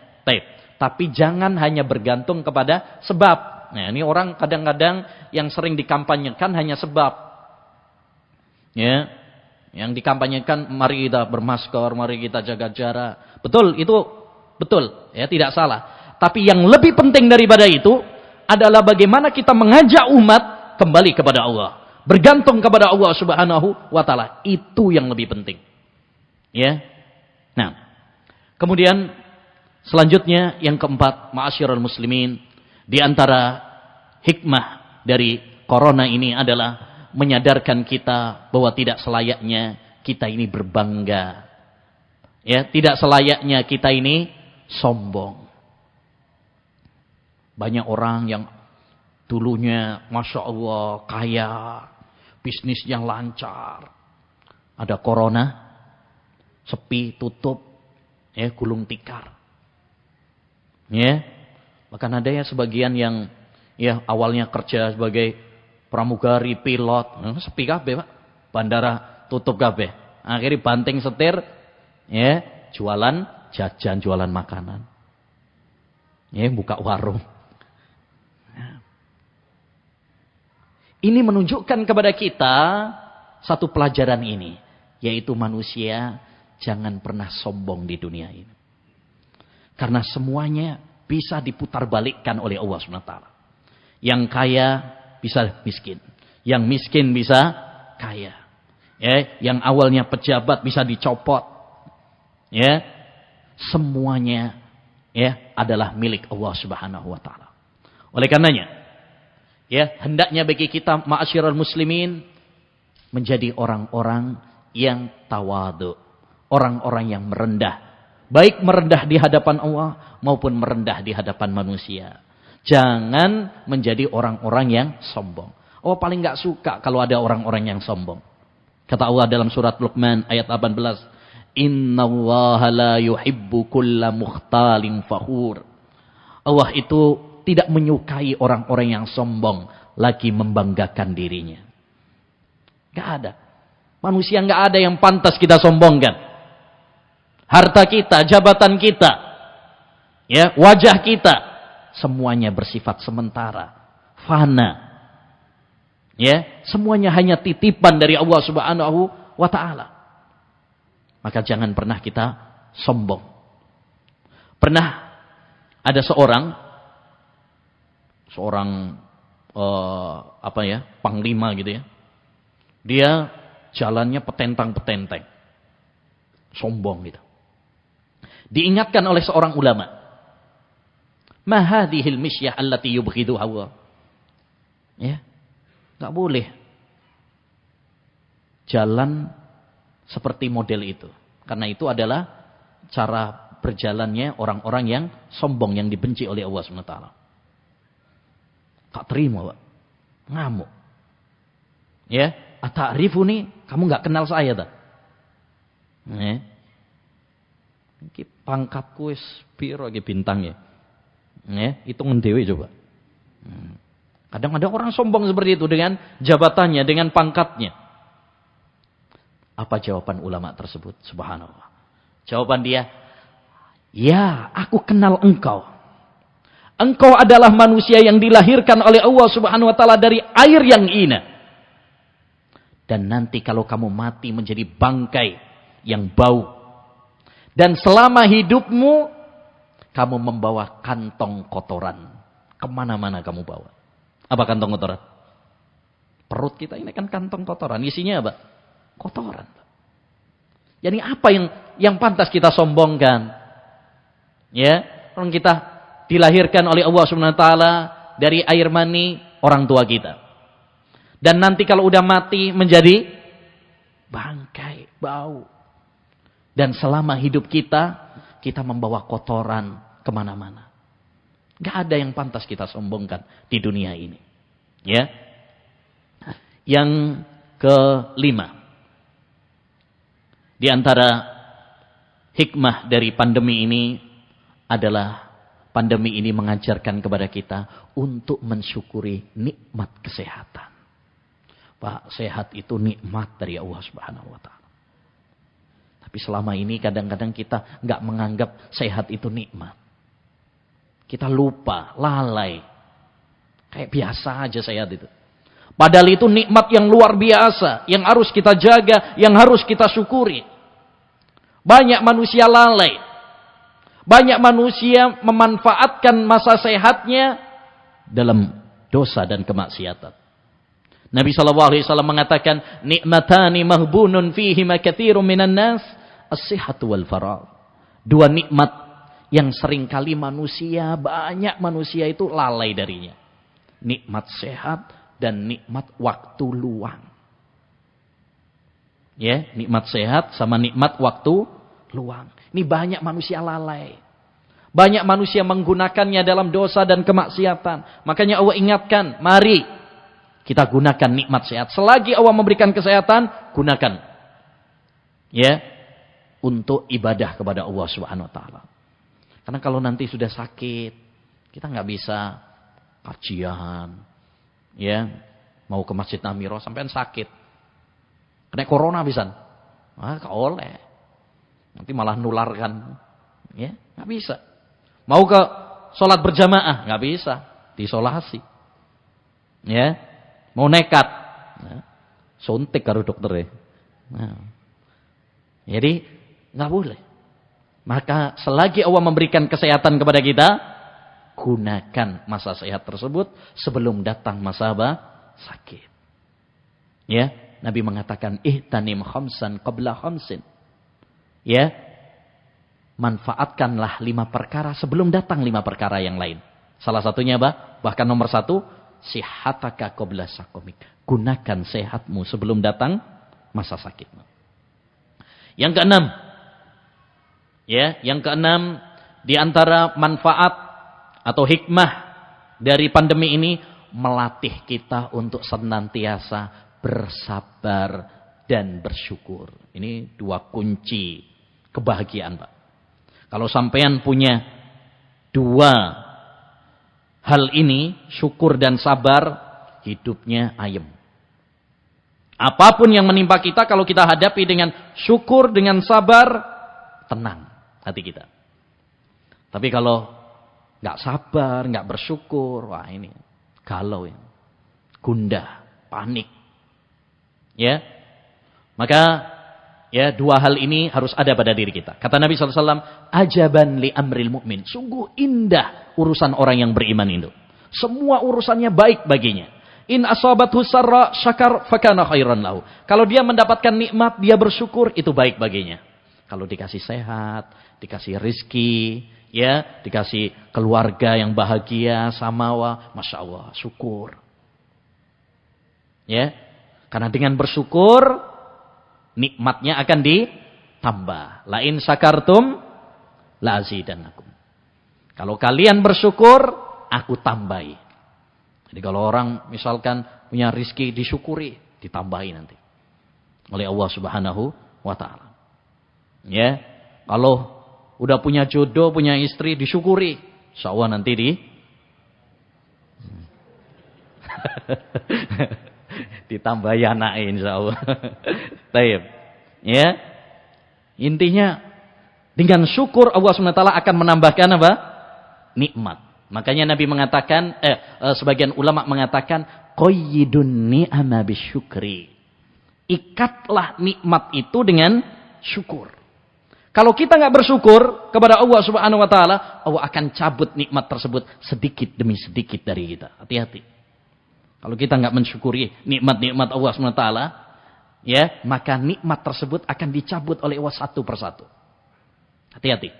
tapi jangan hanya bergantung kepada sebab. Nah, ini orang kadang-kadang yang sering dikampanyekan hanya sebab. Ya, yang dikampanyekan mari kita bermasker, mari kita jaga jarak. Betul, itu betul, ya tidak salah. Tapi yang lebih penting daripada itu adalah bagaimana kita mengajak umat kembali kepada Allah, bergantung kepada Allah Subhanahu wa taala. Itu yang lebih penting. Ya. Nah, kemudian selanjutnya yang keempat, ma'asyiral muslimin, di antara hikmah dari corona ini adalah menyadarkan kita bahwa tidak selayaknya kita ini berbangga. Ya, tidak selayaknya kita ini sombong. Banyak orang yang dulunya Masya Allah kaya, bisnisnya lancar. Ada corona, sepi, tutup, ya, gulung tikar. Ya, bahkan ada ya sebagian yang ya awalnya kerja sebagai pramugari, pilot, sepi kabeh, Pak. Bandara tutup kabeh. Akhirnya banting setir, ya, jualan jajan, jualan makanan. Ya, buka warung. Ini menunjukkan kepada kita satu pelajaran ini, yaitu manusia jangan pernah sombong di dunia ini. Karena semuanya bisa diputarbalikkan oleh Allah SWT. Yang kaya bisa miskin, yang miskin bisa kaya. Ya, yang awalnya pejabat bisa dicopot. Ya, semuanya ya adalah milik Allah Subhanahu wa taala. Oleh karenanya, ya, hendaknya bagi kita ma'asyiral muslimin menjadi orang-orang yang tawadu, orang-orang yang merendah, baik merendah di hadapan Allah maupun merendah di hadapan manusia. Jangan menjadi orang-orang yang sombong. Allah paling enggak suka kalau ada orang-orang yang sombong. Kata Allah dalam surat Luqman ayat 18, "Innallaha la yuhibbu kulla mukhtalin fakhur." Allah itu tidak menyukai orang-orang yang sombong lagi membanggakan dirinya. Gak ada. Manusia gak ada yang pantas kita sombongkan. Harta kita, jabatan kita, ya, wajah kita, semuanya bersifat sementara, fana. Ya, semuanya hanya titipan dari Allah Subhanahu wa taala. Maka jangan pernah kita sombong. Pernah ada seorang panglima gitu ya. Dia jalannya petentang-petenteng. Sombong gitu. Diingatkan oleh seorang ulama. Ma hadhil misyah allati yubghiduha Allah. Ya. Enggak boleh jalan seperti model itu. Karena itu adalah cara berjalannya orang-orang yang sombong, yang dibenci oleh Allah SWT. Tak terima, Pak. Ngamuk. Ya, ata'rifuni, kamu enggak kenal saya tak? Ya. Iki pangkatku wis piro iki bintangnya. Ya, hitungan dhewe coba. Kadang ada orang sombong seperti itu dengan jabatannya, dengan pangkatnya. Apa jawaban ulama tersebut? Subhanallah. Jawaban dia, "Ya, aku kenal engkau. Engkau adalah manusia yang dilahirkan oleh Allah Subhanahu wa taala dari air yang hina. Dan nanti kalau kamu mati menjadi bangkai yang bau. Dan selama hidupmu kamu membawa kantong kotoran. Kemana-mana kamu bawa. Apa kantong kotoran? Perut kita ini kan kantong kotoran. Isinya apa? Kotoran. Jadi apa yang pantas kita sombongkan? Ya, orang kita dilahirkan oleh Allah Subhanahu wa taala dari air mani orang tua kita. Dan nanti kalau udah mati menjadi bangkai, bau. Dan selama hidup kita membawa kotoran kemana-mana. Gak ada yang pantas kita sombongkan di dunia ini. Ya. Yang kelima. Di antara hikmah dari pandemi ini adalah pandemi ini mengajarkan kepada kita untuk mensyukuri nikmat kesehatan. Pak, sehat itu nikmat dari Allah Subhanahu wa taala. Tapi selama ini kadang-kadang kita enggak menganggap sehat itu nikmat. Kita lupa, lalai. Kayak biasa aja sehat itu. Padahal itu nikmat yang luar biasa, yang harus kita jaga, yang harus kita syukuri. Banyak manusia lalai. Banyak manusia memanfaatkan masa sehatnya dalam dosa dan kemaksiatan. Nabi SAW mengatakan, nikmatani mahbunun fihima katsirun minan nas, as-sihhatu wal faragh. Dua nikmat yang seringkali banyak manusia itu lalai darinya. Nikmat sehat dan nikmat waktu luang. Ya, nikmat sehat sama nikmat waktu luang. Ini banyak manusia lalai. Banyak manusia menggunakannya dalam dosa dan kemaksiatan. Makanya Allah ingatkan, mari kita gunakan nikmat sehat. Selagi Allah memberikan kesehatan, gunakan. Ya, untuk ibadah kepada Allah Subhanahu wa taala. Karena kalau nanti sudah sakit, kita nggak bisa kajian. Ya, mau ke Masjid Namiro sampai sakit. Kena corona bisa. Nggak oleh. Nanti malah nularkan. Ya, nggak bisa. Mau ke sholat berjamaah, nggak bisa, diisolasi. Ya, mau nekat, suntik karo dokter ya. Nah. Jadi nggak boleh. Maka selagi Allah memberikan kesehatan kepada kita, gunakan masa sehat tersebut sebelum datang masa sakit. Ya, Nabi mengatakan ihtanim khamsan qabla khamsin. Ya, manfaatkanlah 5 perkara sebelum datang 5 perkara yang lain. Salah satunya apa? Bahkan nomor 1, sihataka qabla sakomik. Gunakan sehatmu sebelum datang masa sakitmu. Yang keenam, ya, yang keenam di antara manfaat atau hikmah dari pandemi ini melatih kita untuk senantiasa bersabar dan bersyukur. Ini 2 kunci kebahagiaan, Pak. Kalau sampean punya 2 hal ini, syukur dan sabar, hidupnya ayem. Apapun yang menimpa kita, kalau kita hadapi dengan syukur, dengan sabar, tenang hati kita. Tapi kalau nggak sabar, nggak bersyukur, wah ini galau ya. Gundah, panik. Ya. Maka ya 2 hal ini harus ada pada diri kita. Kata Nabi SAW, ajaban li amril mu'min. Sungguh indah urusan orang yang beriman itu. Semua urusannya baik baginya. In asabathu sarra syakar fakana khairan lahu. Kalau dia mendapatkan nikmat, dia bersyukur, itu baik baginya. Kalau dikasih sehat, dikasih rizki, ya, dikasih keluarga yang bahagia, samawa, Masya Allah, syukur. Ya, karena dengan bersyukur, nikmatnya akan ditambah. Lain syakartum la azidannakum. Kalau kalian bersyukur, aku tambahi. Jadi kalau orang misalkan punya rizki disyukuri, ditambahi nanti oleh Allah Subhanahu wa taala. Ya. Kalau udah punya jodoh, punya istri, disyukuri. Insyaallah nanti ditambahi anak insyaallah. Baik. Ya. Intinya dengan syukur Allah SWT akan menambahkan apa? Nikmat. Makanya Nabi mengatakan sebagian ulama mengatakan qayyidun ni'ama bisyukri. Ikatlah nikmat itu dengan syukur. Kalau kita enggak bersyukur kepada Allah Subhanahu wa taala, Allah akan cabut nikmat tersebut sedikit demi sedikit dari kita. Hati-hati. Kalau kita enggak mensyukuri nikmat-nikmat Allah Subhanahu wa taala, ya, maka nikmat tersebut akan dicabut oleh Allah satu persatu. Hati-hati.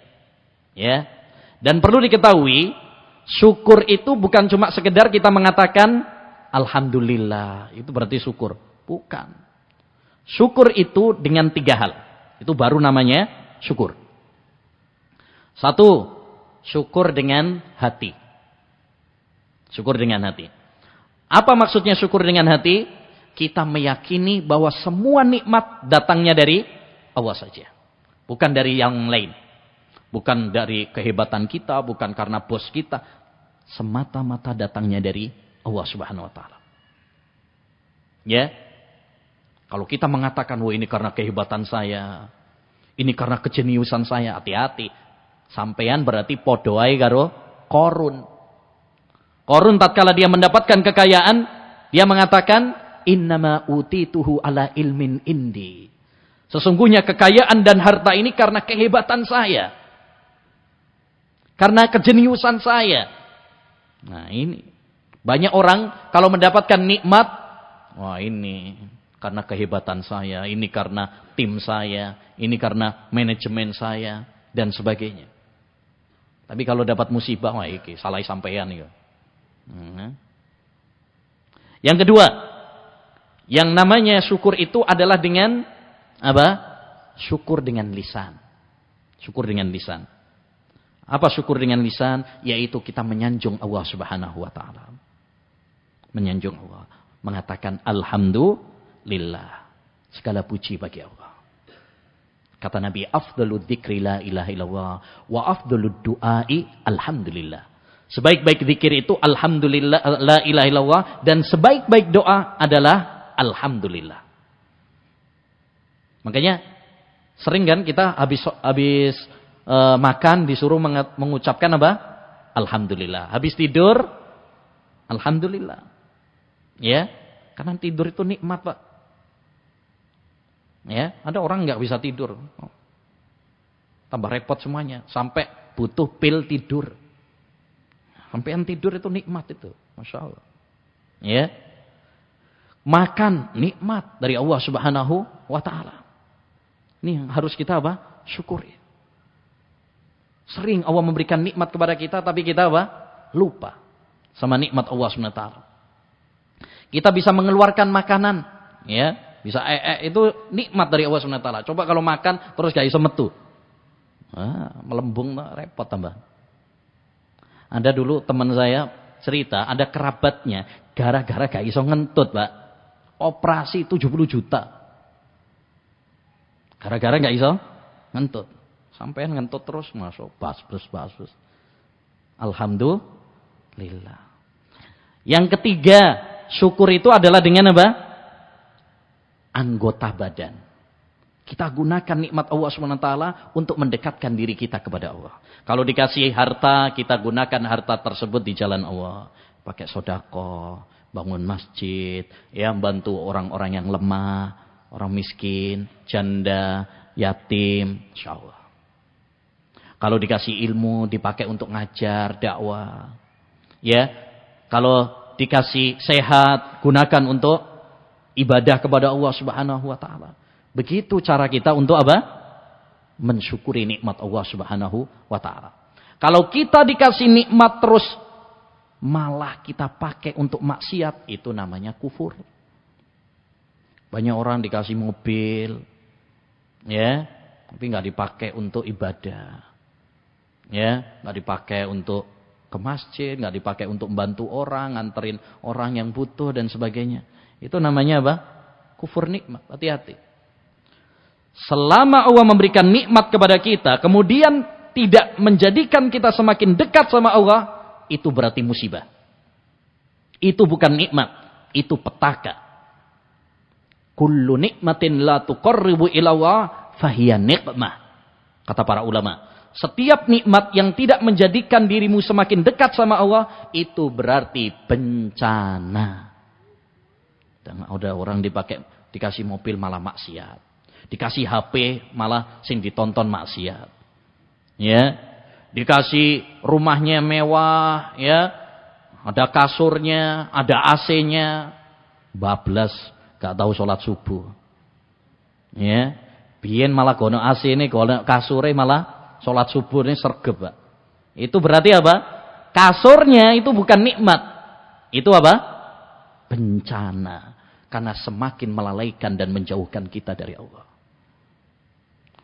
Ya. Dan perlu diketahui, syukur itu bukan cuma sekedar kita mengatakan alhamdulillah, itu berarti syukur. Bukan. Syukur itu dengan 3 hal. Itu baru namanya syukur. 1, syukur dengan hati. Syukur dengan hati. Apa maksudnya syukur dengan hati? Kita meyakini bahwa semua nikmat datangnya dari Allah saja. Bukan dari yang lain. Bukan dari kehebatan kita, bukan karena bos kita. Semata-mata datangnya dari Allah Subhanahu wa taala. Ya. Kalau kita mengatakan, "Wah, ini karena kehebatan saya, ini karena kejeniusan saya," hati-hati. Sampean berarti podo ae karo Qarun. Qarun tatkala dia mendapatkan kekayaan, dia mengatakan, "Innama utituhu ala ilmin indi." Sesungguhnya kekayaan dan harta ini karena kehebatan saya. Karena kejeniusan saya. Nah ini. Banyak orang kalau mendapatkan nikmat, wah ini karena kehebatan saya, ini karena tim saya, ini karena manajemen saya, dan sebagainya. Tapi kalau dapat musibah, wah iki salah sampean ya. Yang kedua, yang namanya syukur itu adalah dengan apa? Syukur dengan lisan. Syukur dengan lisan. Apa syukur dengan lisan? Yaitu kita menyanjung Allah Subhanahu wa taala. Menyanjung Allah, mengatakan alhamdulillah. Segala puji bagi Allah. Kata Nabi, afdalud dzikri la ilaha illallah wa afdalud du'ai alhamdulillah. Sebaik-baik zikir itu alhamdulillah, la ilaha illallah, dan sebaik-baik doa adalah alhamdulillah. Makanya sering kan kita habis makan disuruh mengucapkan apa? Alhamdulillah. Habis tidur alhamdulillah. Ya, karena tidur itu nikmat, Pak. Ya, ada orang nggak bisa tidur. Tambah repot semuanya, sampai butuh pil tidur. Sampean tidur itu nikmat itu, Masya Allah. Ya, makan nikmat dari Allah Subhanahu wa taala. Ini yang harus kita apa? Syukuri. Sering Allah memberikan nikmat kepada kita, tapi kita apa? Lupa sama nikmat Allah Subhanahu wa taala. Kita bisa mengeluarkan makanan, ya, bisa itu nikmat dari Allah Subhanahu wa taala. Coba kalau makan terus gak bisa metu. Melembung repot tambah. Ada dulu teman saya cerita, ada kerabatnya gara-gara gak iso ngentut, Pak. Operasi 70 juta. Gara-gara gak iso ngentut. Sampai ngentut terus masuk bas-bas. Alhamdulillah. Yang ketiga, syukur itu adalah dengan apa? Anggota badan. Kita gunakan nikmat Allah SWT untuk mendekatkan diri kita kepada Allah. Kalau dikasih harta, kita gunakan harta tersebut di jalan Allah. Pakai sedekah, bangun masjid, ya, bantu orang-orang yang lemah, orang miskin, janda, yatim, insyaallah. Kalau dikasih ilmu, dipakai untuk ngajar, dakwah. Ya, kalau dikasih sehat, gunakan untuk ibadah kepada Allah Subhanahu wa taala. Begitu cara kita untuk apa? Mensyukuri nikmat Allah Subhanahu wa taala. Kalau kita dikasih nikmat terus malah kita pakai untuk maksiat, itu namanya kufur. Banyak orang dikasih mobil, ya, tapi nggak dipakai untuk ibadah. Ya, nggak dipakai untuk ke masjid, nggak dipakai untuk membantu orang, nganterin orang yang butuh dan sebagainya. Itu namanya apa? Kufur nikmat. Hati-hati. Selama Allah memberikan nikmat kepada kita, kemudian tidak menjadikan kita semakin dekat sama Allah, itu berarti musibah. Itu bukan nikmat, itu petaka. Kullu nikmatin la tuqarribu ila Allah fahiya nikmah. Kata para ulama. Setiap nikmat yang tidak menjadikan dirimu semakin dekat sama Allah, itu berarti bencana. Dan ada orang dikasih mobil malah maksiat. Dikasih HP malah sing ditonton maksiat. Ya. Dikasih rumahnya mewah, ya. Ada kasurnya, ada AC-nya. Bablas, gak tahu sholat subuh. Ya. Biyen malah gono AC ini, gono kasure malah sholat subuh ini sergep, Pak. Itu berarti apa? Kasurnya itu bukan nikmat. Itu apa? Bencana. Karena semakin melalaikan dan menjauhkan kita dari Allah.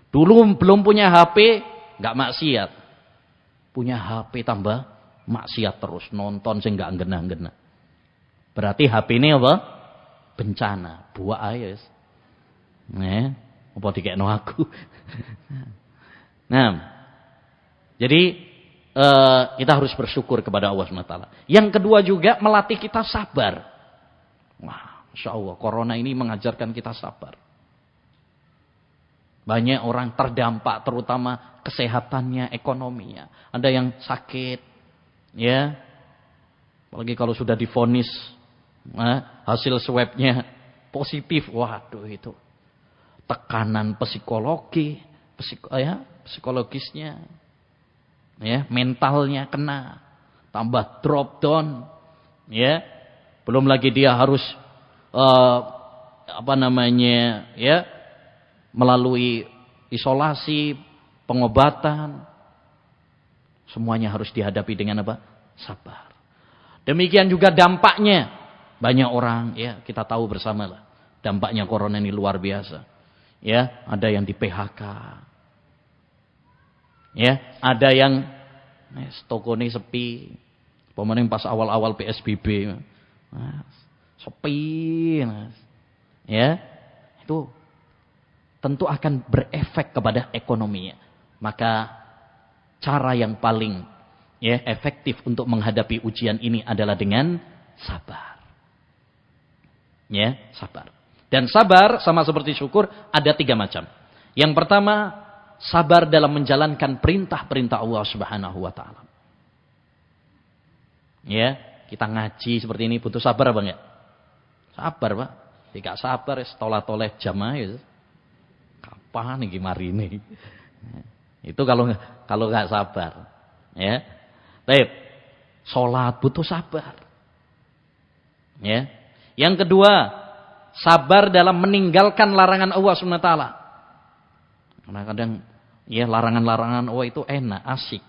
Dulu belum punya HP, nggak maksiat. Punya HP tambah maksiat terus, nonton sing nggak ngena-ngena. Berarti HP ini apa? Bencana, buah ayes. Apa dikekno aku? Nah, jadi kita harus bersyukur kepada Allah SWT. Yang kedua juga melatih kita sabar. Wah, Masya Allah, corona ini mengajarkan kita sabar. Banyak orang terdampak, terutama kesehatannya, ekonominya. Ada yang sakit, ya. Apalagi kalau sudah divonis, hasil swabnya positif, waduh itu tekanan psikologisnya, ya, mentalnya kena, tambah drop down, Ya. Belum lagi dia harus ya, melalui isolasi, pengobatan. Semuanya harus dihadapi dengan apa? Sabar. Demikian juga dampaknya. Banyak orang, ya, kita tahu bersama lah. Dampaknya corona ini luar biasa. Ya, ada yang di PHK. Ya, ada yang toko ini sepi. Pemenang pas awal-awal PSBB. Sepi. Ya, itu tentu akan berefek kepada ekonominya. Maka cara yang paling efektif untuk menghadapi ujian ini adalah dengan sabar. Ya, sabar. Dan sabar sama seperti syukur ada 3 macam. Yang pertama, sabar dalam menjalankan perintah-perintah Allah Subhanahu wa taala. Ya, kita ngaji seperti ini butuh sabar apa enggak? Sabar, Pak. Tidak sabar tolah-toleh jamaah ya. Kapan iki marine? Itu kalau enggak sabar. Ya. Baik. Salat butuh sabar. Ya. Yang kedua, sabar dalam meninggalkan larangan Allah Subhanahu wa taala. Karena kadang ya larangan-larangan Allah itu enak, asik.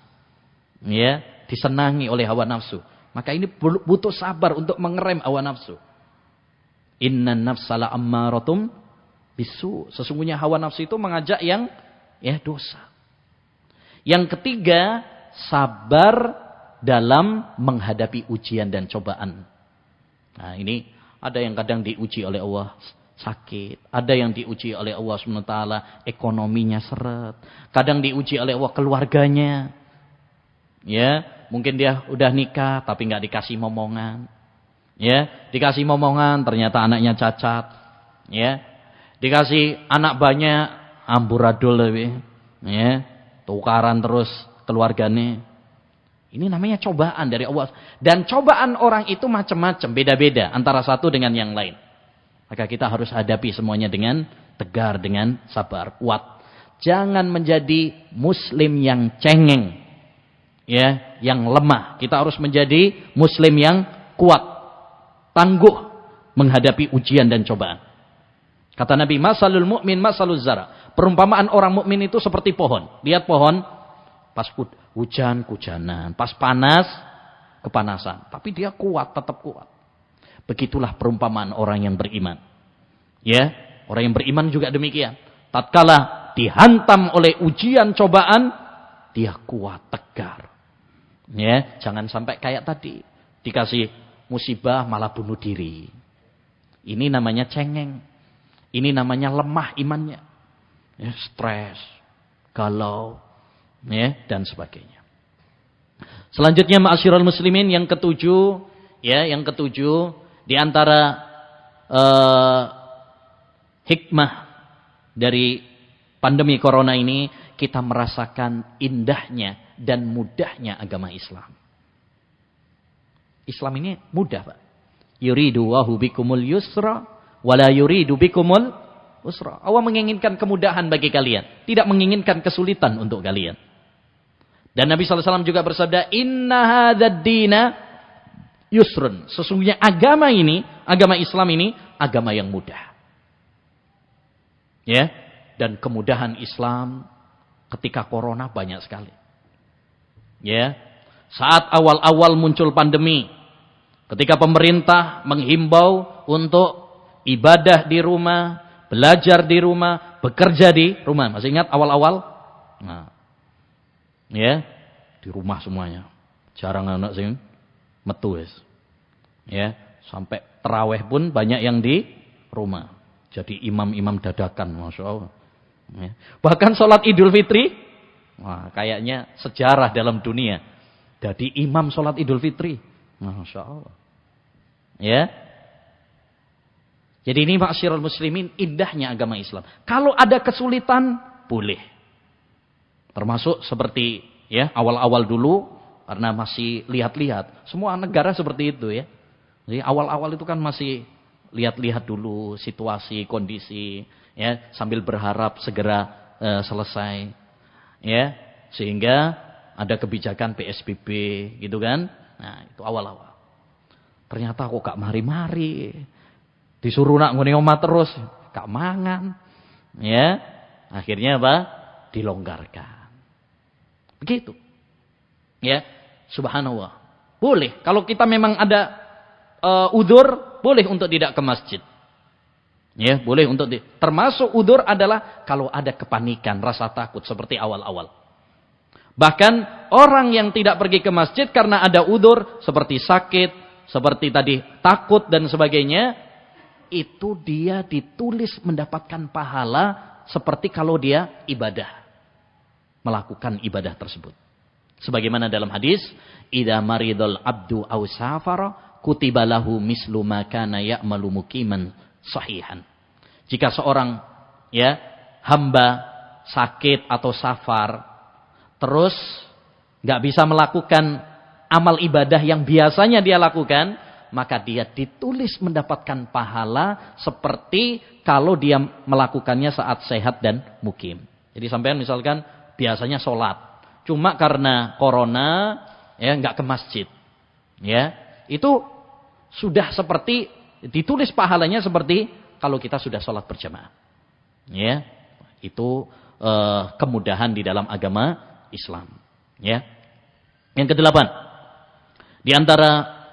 Ya, disenangi oleh hawa nafsu. Maka ini butuh sabar untuk mengerem hawa nafsu. Innan nafsala ammaratum bisu. Sesungguhnya hawa nafsu itu mengajak yang dosa. Yang ketiga, sabar dalam menghadapi ujian dan cobaan. Nah, ini ada yang kadang diuji oleh Allah sakit, ada yang diuji oleh Allah SWT ekonominya seret, kadang diuji oleh Allah keluarganya. Ya, mungkin dia udah nikah tapi nggak dikasih momongan. Ya, dikasih momongan ternyata anaknya cacat. Ya, dikasih anak banyak amburadul lebih. Ya, tukaran terus keluarganya. Ini namanya cobaan dari Allah. Dan cobaan orang itu macam-macam, beda-beda antara satu dengan yang lain. Maka kita harus hadapi semuanya dengan tegar, dengan sabar, kuat. Jangan menjadi muslim yang cengeng. Ya, yang lemah. Kita harus menjadi muslim yang kuat, tangguh menghadapi ujian dan cobaan. Kata Nabi, masalul mu'min masalul zara. Perumpamaan orang mukmin itu seperti pohon. Lihat pohon, pas hujan, hujanan, pas panas, kepanasan. Tapi dia kuat, tetap kuat. Begitulah perumpamaan orang yang beriman. Ya, orang yang beriman juga demikian. Tatkala dihantam oleh ujian cobaan, dia kuat, tegar. Ya, jangan sampai kayak tadi dikasih musibah malah bunuh diri. Ini namanya cengeng. Ini namanya lemah imannya. Ya, stres, galau, ya, dan sebagainya. Selanjutnya ma'asyiral muslimin yang ketujuh, di antara hikmah dari pandemi corona ini, kita merasakan indahnya dan mudahnya agama Islam. Islam ini mudah, Pak. Yuridu wahu bikumul yusra wala yuridu bikumul usra. Allah menginginkan kemudahan bagi kalian, tidak menginginkan kesulitan untuk kalian. Dan Nabi SAW juga bersabda, inna hadzal dina yusrun. Sesungguhnya agama ini, agama Islam ini, agama yang mudah. Ya, dan kemudahan Islam ketika corona banyak sekali. Ya, saat awal-awal muncul pandemi, ketika pemerintah menghimbau untuk ibadah di rumah, belajar di rumah, bekerja di rumah. Masih ingat awal-awal? Nah, ya, di rumah semuanya. Jarang anak sing metu wis. Ya, sampai tarawih pun banyak yang di rumah. Jadi imam-imam dadakan, Masya Allah. Ya. Bahkan sholat Idul Fitri, wah, kayaknya sejarah dalam dunia. Jadi imam sholat Idul Fitri, Masya Allah. Ya. Jadi ini ma'asyiral muslimin, indahnya agama Islam. Kalau ada kesulitan, boleh. Termasuk seperti ya awal-awal dulu, karena masih lihat-lihat. Semua negara seperti itu ya. Jadi awal-awal itu kan masih lihat-lihat dulu situasi, kondisi, ya, sambil berharap segera selesai, ya, sehingga ada kebijakan PSBB, gitu kan? Nah, itu awal-awal. Ternyata kok gak mari-mari. Disuruh nak ngene omah terus, gak mangan. Ya. Akhirnya apa? Dilonggarkan. Begitu. Ya, subhanallah. Boleh kalau kita memang ada udzur, boleh untuk tidak ke masjid. Ya, boleh untuk termasuk udzur adalah kalau ada kepanikan, rasa takut seperti awal-awal. Bahkan orang yang tidak pergi ke masjid karena ada udzur seperti sakit, seperti tadi takut dan sebagainya, itu dia ditulis mendapatkan pahala seperti kalau dia ibadah, melakukan ibadah tersebut. Sebagaimana dalam hadis, idza maridul abdu aw safara kutiba lahu mislu ma kana ya'malu muqiman sahihan. Jika seorang hamba sakit atau safar terus enggak bisa melakukan amal ibadah yang biasanya dia lakukan, maka dia ditulis mendapatkan pahala seperti kalau dia melakukannya saat sehat dan mukim. Jadi sampean misalkan biasanya sholat, cuma karena corona nggak ke masjid, itu sudah seperti ditulis pahalanya seperti kalau kita sudah sholat berjamaah. Itu kemudahan di dalam agama Islam. Yang kedelapan, di antara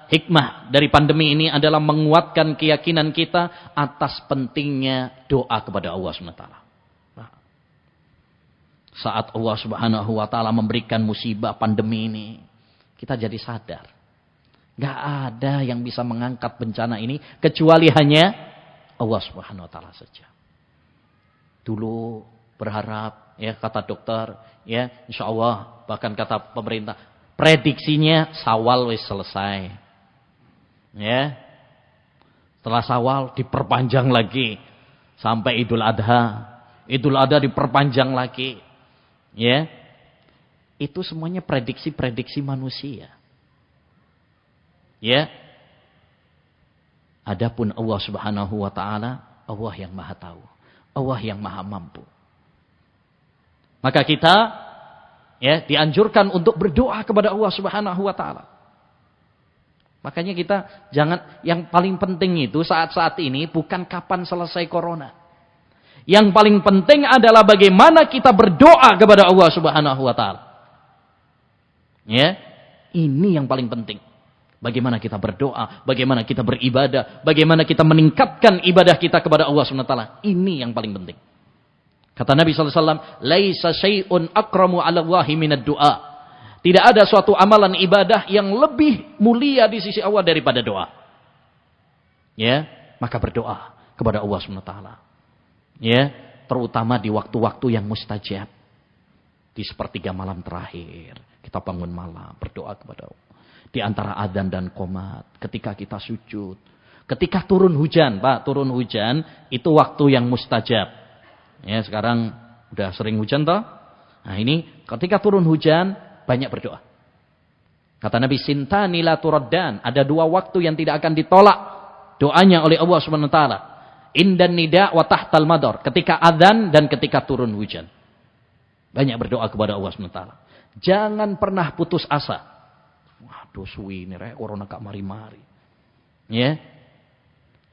hikmah dari pandemi ini adalah menguatkan keyakinan kita atas pentingnya doa kepada Allah SWT. Saat Allah Subhanahu wa taala memberikan musibah pandemi ini, kita jadi sadar. Gak ada yang bisa mengangkat bencana ini kecuali hanya Allah Subhanahu wa taala saja. Dulu berharap, kata dokter, insyaallah, bahkan kata pemerintah, prediksinya Syawal wis selesai. Setelah Syawal diperpanjang lagi sampai Idul Adha. Idul Adha diperpanjang lagi. Itu semuanya prediksi-prediksi manusia. Adapun Allah Subhanahu wa taala, Allah yang Maha tahu, Allah yang Maha mampu. Maka kita dianjurkan untuk berdoa kepada Allah Subhanahu wa taala. Makanya kita jangan, yang paling penting itu saat-saat ini bukan kapan selesai corona. Yang paling penting adalah bagaimana kita berdoa kepada Allah Subhanahu wa taala. Ini yang paling penting. Bagaimana kita berdoa, bagaimana kita beribadah, bagaimana kita meningkatkan ibadah kita kepada Allah Subhanahu wa taala. Ini yang paling penting. Kata Nabi sallallahu alaihi wasallam, "Laisa syai'un akramu 'ala Allahi minad du'a." Tidak ada suatu amalan ibadah yang lebih mulia di sisi Allah daripada doa. Maka berdoa kepada Allah Subhanahu wa taala. Terutama di waktu-waktu yang mustajab. Di sepertiga malam terakhir, kita bangun malam, berdoa kepada Allah. Di antara adzan dan qomat, ketika kita sujud, ketika turun hujan, Pak, turun hujan itu waktu yang mustajab. Sekarang udah sering hujan toh? Nah, ini ketika turun hujan banyak berdoa. Kata Nabi, sintani la turaddan, ada dua waktu yang tidak akan ditolak doanya oleh Allah Subhanahu wa taala. Indan nida wa tahtal madar, ketika adzan dan ketika turun hujan. Banyak berdoa kepada Allah Subhanahu wa taala. Jangan pernah putus asa. Waduh suwi ini corona gak mari-mari.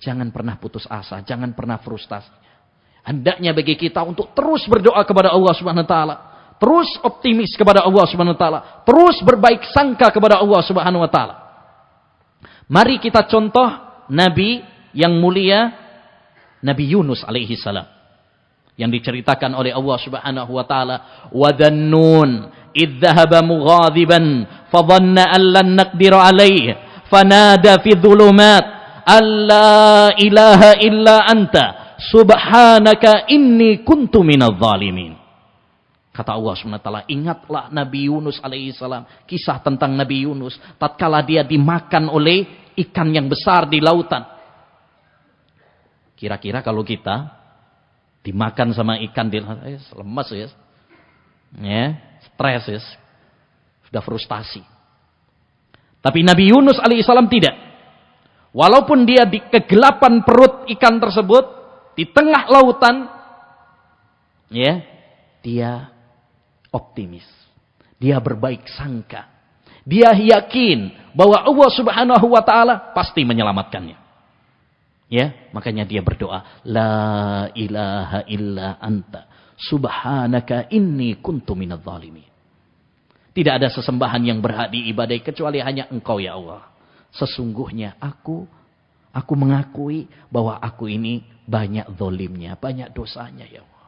Jangan pernah putus asa, jangan pernah frustasi. Hendaknya bagi kita untuk terus berdoa kepada Allah Subhanahu wa taala, terus optimis kepada Allah Subhanahu wa taala, terus berbaik sangka kepada Allah Subhanahu wa taala. Mari kita contoh nabi yang mulia, Nabi Yunus alaihi salam, yang diceritakan oleh Allah Subhanahu wa taala, wa dhannun idh dhahaba mughadiban fa dhanna an lan naqdir alaihi fanada fi dhulumat alla ilaha illa anta subhanaka inni kuntu minadh dhalimin. Kata Allah Subhanahu wa taala, ingatlah Nabi Yunus alaihi salam, kisah tentang Nabi Yunus tatkala dia dimakan oleh ikan yang besar di lautan. Kira-kira kalau kita dimakan sama ikan di lemas stres sudah frustasi. Tapi Nabi Yunus alaihissalam tidak. Walaupun dia di kegelapan perut ikan tersebut, di tengah lautan, dia optimis. Dia berbaik sangka. Dia yakin bahwa Allah Subhanahu wa taala pasti menyelamatkannya. Ya, makanya dia berdoa, la ilaha illa anta subhanaka inni kuntu minadz zalimin. Tidak ada sesembahan yang berhak diibadai kecuali hanya Engkau ya Allah. Sesungguhnya aku mengakui bahwa aku ini banyak zalimnya, banyak dosanya ya Allah.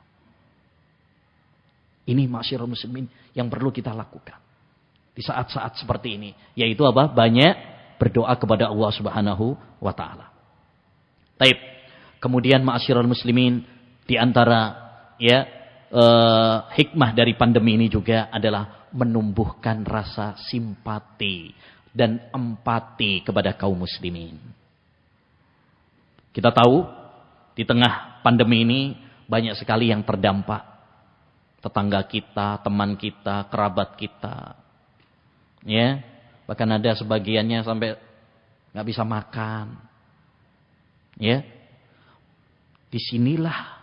Ini ma'syiral muslimin yang perlu kita lakukan di saat-saat seperti ini, yaitu apa? Banyak berdoa kepada Allah Subhanahu wa taala. Baik. Kemudian ma'syiral muslimin, di antara hikmah dari pandemi ini juga adalah menumbuhkan rasa simpati dan empati kepada kaum muslimin. Kita tahu di tengah pandemi ini banyak sekali yang terdampak. Tetangga kita, teman kita, kerabat kita. Ya, bahkan ada sebagiannya sampai nggak bisa makan. Ya, disinilah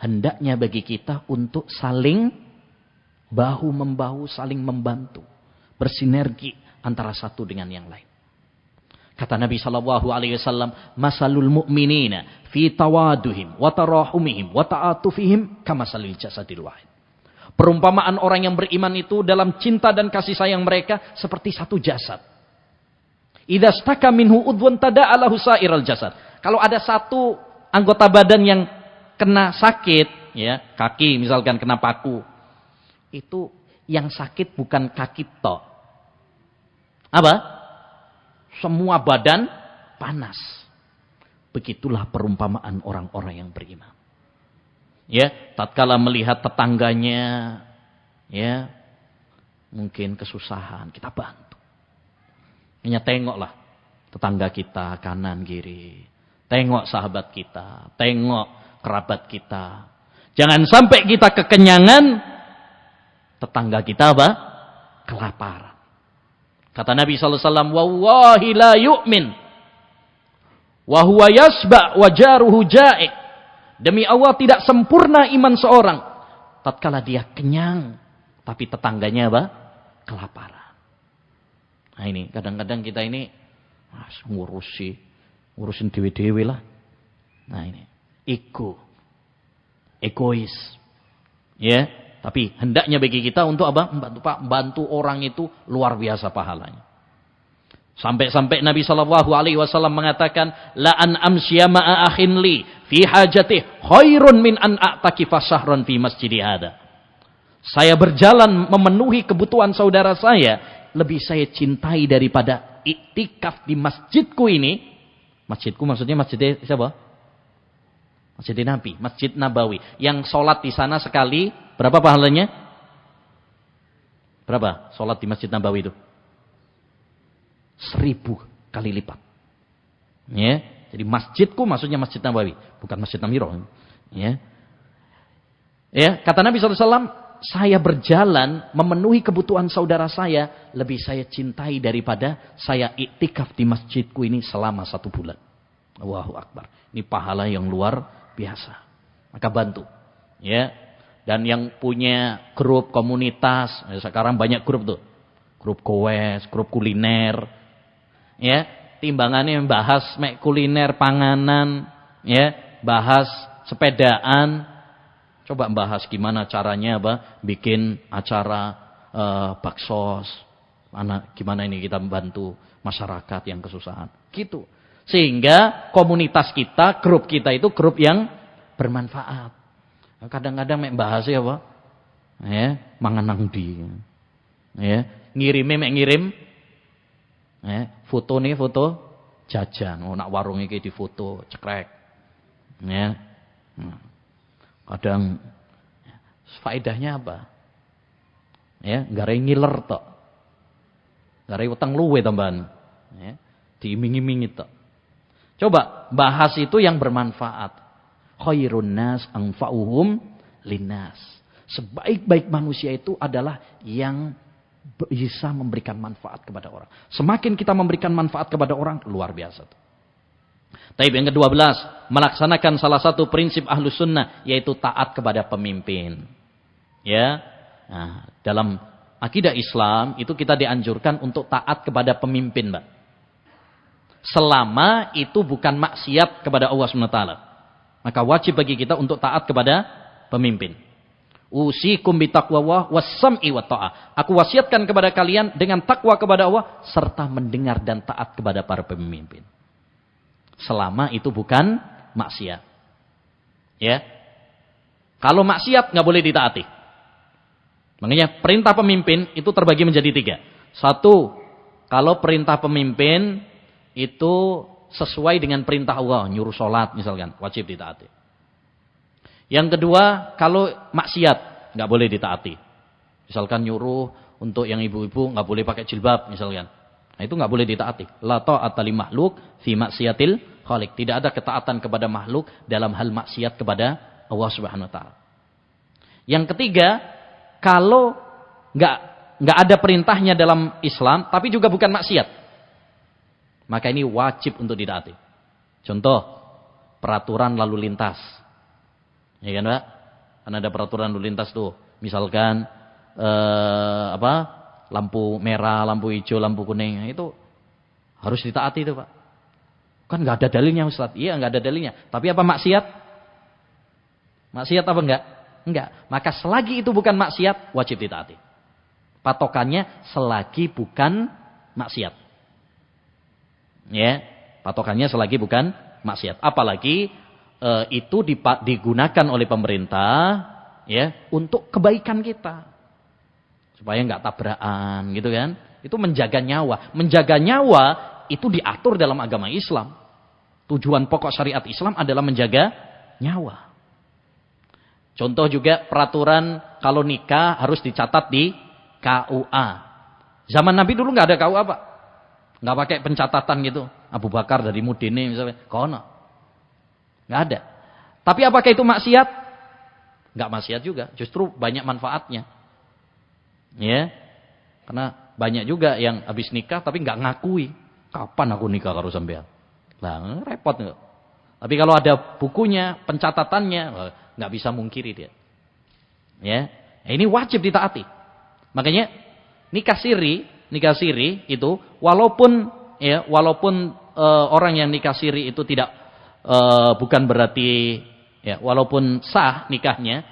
hendaknya bagi kita untuk saling bahu membahu, saling membantu, bersinergi antara satu dengan yang lain. Kata Nabi sallallahu alaihi wasallam, "Masalul mu'minina fi tawaduhim wa tarahumihim wa ta'atufihim kamasalil jasadil wahid." Perumpamaan orang yang beriman itu dalam cinta dan kasih sayang mereka seperti satu jasad. Idza staka minhu udhun tada'a lahu sa'iral jasad. Kalau ada satu anggota badan yang kena sakit, ya, kaki misalkan kena paku, itu yang sakit bukan kaki tok. Apa? Semua badan panas. Begitulah perumpamaan orang-orang yang beriman. Ya, tatkala melihat tetangganya, ya, mungkin kesusahan, kita bantu. Hanya tengoklah tetangga kita kanan kiri, tengok sahabat kita, tengok kerabat kita. Jangan sampai kita kekenyangan, tetangga kita apa? Kelaparan. Kata Nabi sallallahu alaihi wasallam, "Wallahi la yu'min wa huwa yasba' wa jaruhu ja'i'." Demi Allah tidak sempurna iman seorang tatkala dia kenyang tapi tetangganya apa? Kelaparan. Nah ini kadang-kadang kita ini ngurusin dewe-dewe lah. Nah ini egois. Ya, tapi hendaknya bagi kita untuk apa? Membantu orang itu luar biasa pahalanya. Sampai-sampai Nabi SAW mengatakan, la an amsya ma'a akhin li fi hajatih khairun min an a'takifa syahran fi masjidi hada. Saya berjalan memenuhi kebutuhan saudara saya, lebih saya cintai daripada iktikaf di masjidku ini. Masjidku maksudnya masjid siapa? Masjid Nabi, Masjid Nabawi. Yang sholat di sana sekali, berapa pahalanya? Berapa sholat di Masjid Nabawi itu? 1000 kali lipat. Ya, jadi masjidku maksudnya Masjid Nabawi, bukan Masjid Namiro. Ya. Ya, kata Nabi SAW, saya berjalan memenuhi kebutuhan saudara saya, lebih saya cintai daripada saya iktikaf di masjidku ini selama 1 bulan. Allahu Akbar. Ini pahala yang luar biasa. Maka bantu. Ya. Dan yang punya grup komunitas, sekarang banyak grup tuh. Grup goes, grup kuliner. Ya, timbangannya membahas kuliner, panganan, ya, bahas sepedaan. Coba bahas gimana caranya bikin acara baksos. Gimana ini kita membantu masyarakat yang kesusahan. Gitu. Sehingga komunitas kita, grup kita itu grup yang bermanfaat. Kadang-kadang bahasnya apa? Ya, manganang di. Ya, ngirim. Foto nih foto jajan, nak warung iki difoto cekrek. Ya. Kadang faedahnya apa? Ya, gare ngiler tok. Gare utang luwe tambahan. Ya, diiming-imingi tok. Coba bahas itu yang bermanfaat. Khairun nas anfa'uhum linnas. Sebaik-baik manusia itu adalah yang bisa memberikan manfaat kepada orang. Semakin kita memberikan manfaat kepada orang, luar biasa. Taib yang ke-12, melaksanakan salah satu prinsip Ahlus Sunnah, yaitu taat kepada pemimpin. Ya, nah, dalam Akidah Islam itu kita dianjurkan untuk taat kepada pemimpin, Mbak. Selama itu bukan maksiat kepada Allah SWT. Maka wajib bagi kita untuk taat kepada pemimpin. Usikum bitaqwallah was-sam'i wat ta'ah. Aku wasiatkan kepada kalian dengan takwa kepada Allah serta mendengar dan taat kepada para pemimpin. Selama itu bukan maksiat. Ya. Kalau maksiat nggak boleh ditaati. Makanya perintah pemimpin itu terbagi menjadi 3. 1, kalau perintah pemimpin itu sesuai dengan perintah Allah, nyuruh sholat misalkan, wajib ditaati. Yang kedua, kalau maksiat nggak boleh ditaati. Misalkan nyuruh untuk yang ibu-ibu nggak boleh pakai jilbab misalkan. Nah, itu nggak boleh ditaati. La ta'ata li makhluk fi maksiatil khaliq. Tidak ada ketaatan kepada makhluk dalam hal maksiat kepada Allah Subhanahu wa taala. Yang ketiga, kalau nggak ada perintahnya dalam Islam tapi juga bukan maksiat, maka ini wajib untuk ditaati. Contoh, peraturan lalu lintas. Ya kan, Pak? Kan ada peraturan lalu lintas tuh. Misalkan lampu merah, lampu hijau, lampu kuning, itu harus ditaati itu, Pak. Kan nggak ada dalilnya, Ustaz. Iya, nggak ada dalilnya. Tapi apa maksiat? Maksiat apa enggak? Enggak. Maka selagi itu bukan maksiat, wajib ditaati. Patokannya selagi bukan maksiat. Ya, patokannya selagi bukan maksiat. Apalagi itu digunakan oleh pemerintah ya untuk kebaikan kita. Supaya enggak tabrakan gitu kan. Itu menjaga nyawa. Menjaga nyawa itu diatur dalam agama Islam. Tujuan pokok syariat Islam adalah menjaga nyawa. Contoh juga peraturan kalau nikah harus dicatat di KUA. Zaman Nabi dulu nggak ada KUA, Pak. Nggak pakai pencatatan gitu. Abu Bakar dari Mudine misalnya. Kono. Nggak ada. Tapi apakah itu maksiat? Nggak maksiat juga. Justru banyak manfaatnya. Ya. Karena banyak juga yang habis nikah tapi nggak ngakui. Kapan aku nikah karo sampean? Lah repot nggak? Tapi kalau ada bukunya, pencatatannya, nggak bisa mungkiri dia. Ya, ini wajib ditaati. Makanya nikah siri itu walaupun orang yang nikah siri itu tidak bukan berarti ya walaupun sah nikahnya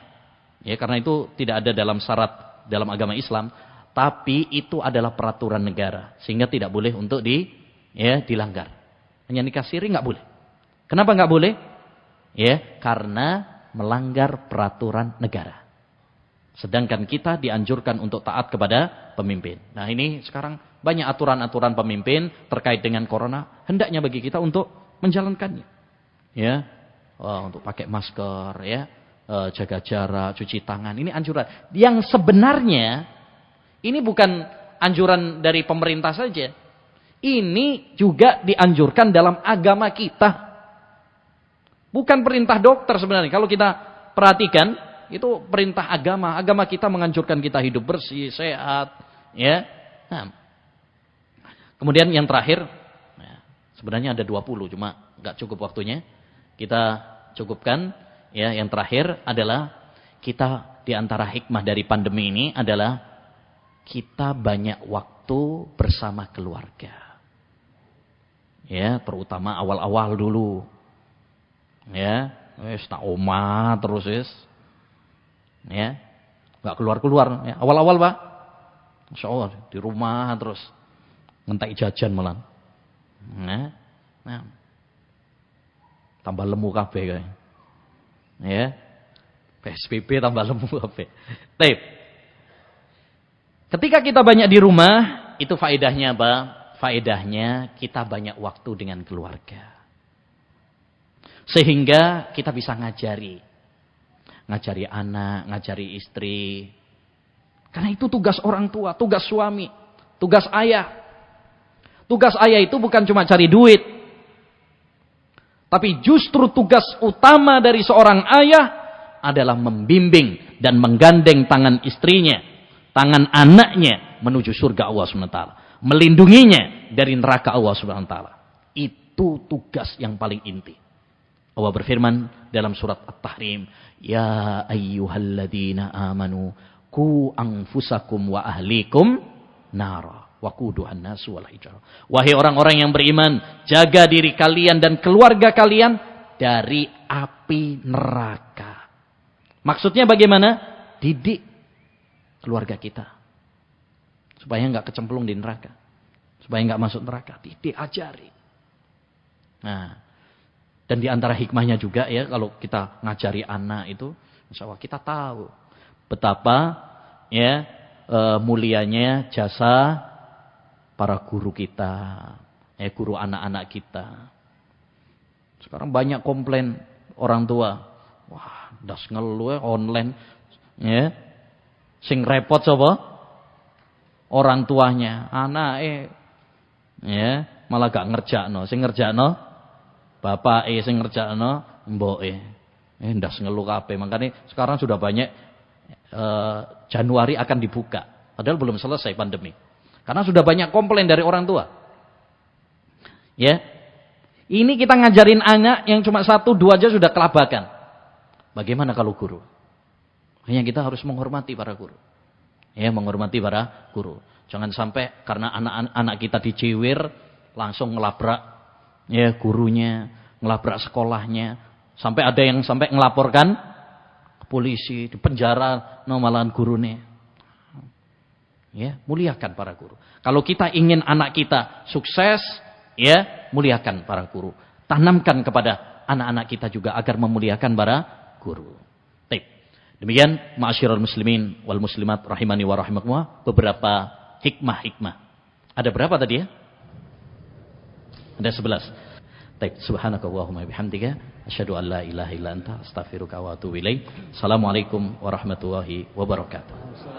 ya karena itu tidak ada dalam syarat dalam agama Islam, tapi itu adalah peraturan negara sehingga tidak boleh untuk dilanggar. Hanya nikah siri nggak boleh. Kenapa nggak boleh? Ya, karena melanggar peraturan negara. Sedangkan kita dianjurkan untuk taat kepada pemimpin. Nah, ini sekarang banyak aturan-aturan pemimpin terkait dengan corona. Hendaknya bagi kita untuk menjalankannya. Ya, untuk pakai masker, ya, jaga jarak, cuci tangan. Ini anjuran. Yang sebenarnya ini bukan anjuran dari pemerintah saja. Ini juga dianjurkan dalam agama kita. Bukan perintah dokter sebenarnya. Kalau kita perhatikan, itu perintah agama. Agama kita menganjurkan kita hidup bersih, sehat. Ya. Nah. Kemudian yang terakhir, sebenarnya ada 20, cuma nggak cukup waktunya. Kita cukupkan. Ya, yang terakhir adalah kita diantara hikmah dari pandemi ini adalah kita banyak waktu bersama keluarga. Ya, terutama awal-awal dulu. Ya, wis tak omah terus wis. Ya. Enggak keluar-keluar ya. Awal-awal, Pak. Masyaallah di rumah terus ngentek jajan malah. Nah. Tambah lemu kabeh kae. Ya. PSBB tambah lemu kabeh. Baik. Ketika kita banyak di rumah, itu faedahnya apa? Faedahnya kita banyak waktu dengan keluarga. Sehingga kita bisa ngajari anak, ngajari istri. Karena itu tugas orang tua, tugas suami, tugas ayah. Tugas ayah itu bukan cuma cari duit. Tapi justru tugas utama dari seorang ayah adalah membimbing dan menggandeng tangan istrinya, tangan anaknya menuju surga Allah SWT. Melindunginya dari neraka Allah SWT. Itu tugas yang paling inti. Allah berfirman dalam surat At-Tahrim, ya ayyuhalladzina amanu Ku anfusakum wa ahlikum nara waquduhan nasu wal hijarah. Wahai orang-orang yang beriman, jaga diri kalian dan keluarga kalian dari api neraka. Maksudnya bagaimana? Didik keluarga kita supaya enggak kecemplung di neraka, supaya enggak masuk neraka. Didik, ajari. Nah, dan di antara hikmahnya juga ya, kalau kita ngajari anak itu, insya Allah kita tahu betapa ya mulianya jasa para guru kita, guru anak-anak kita. Sekarang banyak komplain orang tua, wah, das ngeluh online, ya, sing repot sapa? Orang tuanya, anak ya, malah gak ngerjakno, sing ngerjakno bapak sing ngerjakno mboke. Ndas ngeluh kabeh. Makanya sekarang sudah banyak Januari akan dibuka. Padahal belum selesai pandemi. Karena sudah banyak komplain dari orang tua. Ya. Ini kita ngajarin anak yang cuma 1, 2 aja sudah kelabakan. Bagaimana kalau guru? Hanya kita harus menghormati para guru. Ya, menghormati para guru. Jangan sampai karena anak-anak kita diciwir langsung ngelabrak ya gurunya, ngelabrak sekolahnya, sampai ada yang sampai ngelaporkan ke polisi, di penjara malahan gurune. Ya, muliakan para guru. Kalau kita ingin anak kita sukses, ya, muliakan para guru. Tanamkan kepada anak-anak kita juga agar memuliakan para guru. Baik. Demikian ma'asyiral muslimin wal muslimat rahimani wa rahimakumullah, beberapa hikmah-hikmah. Ada berapa tadi ya? Ada 11. Baik, subhanakallahumma bihamdika asyhadu an la ilaha illa anta astaghfiruka wa atubu ilaik. Assalamualaikum warahmatullahi wabarakatuh.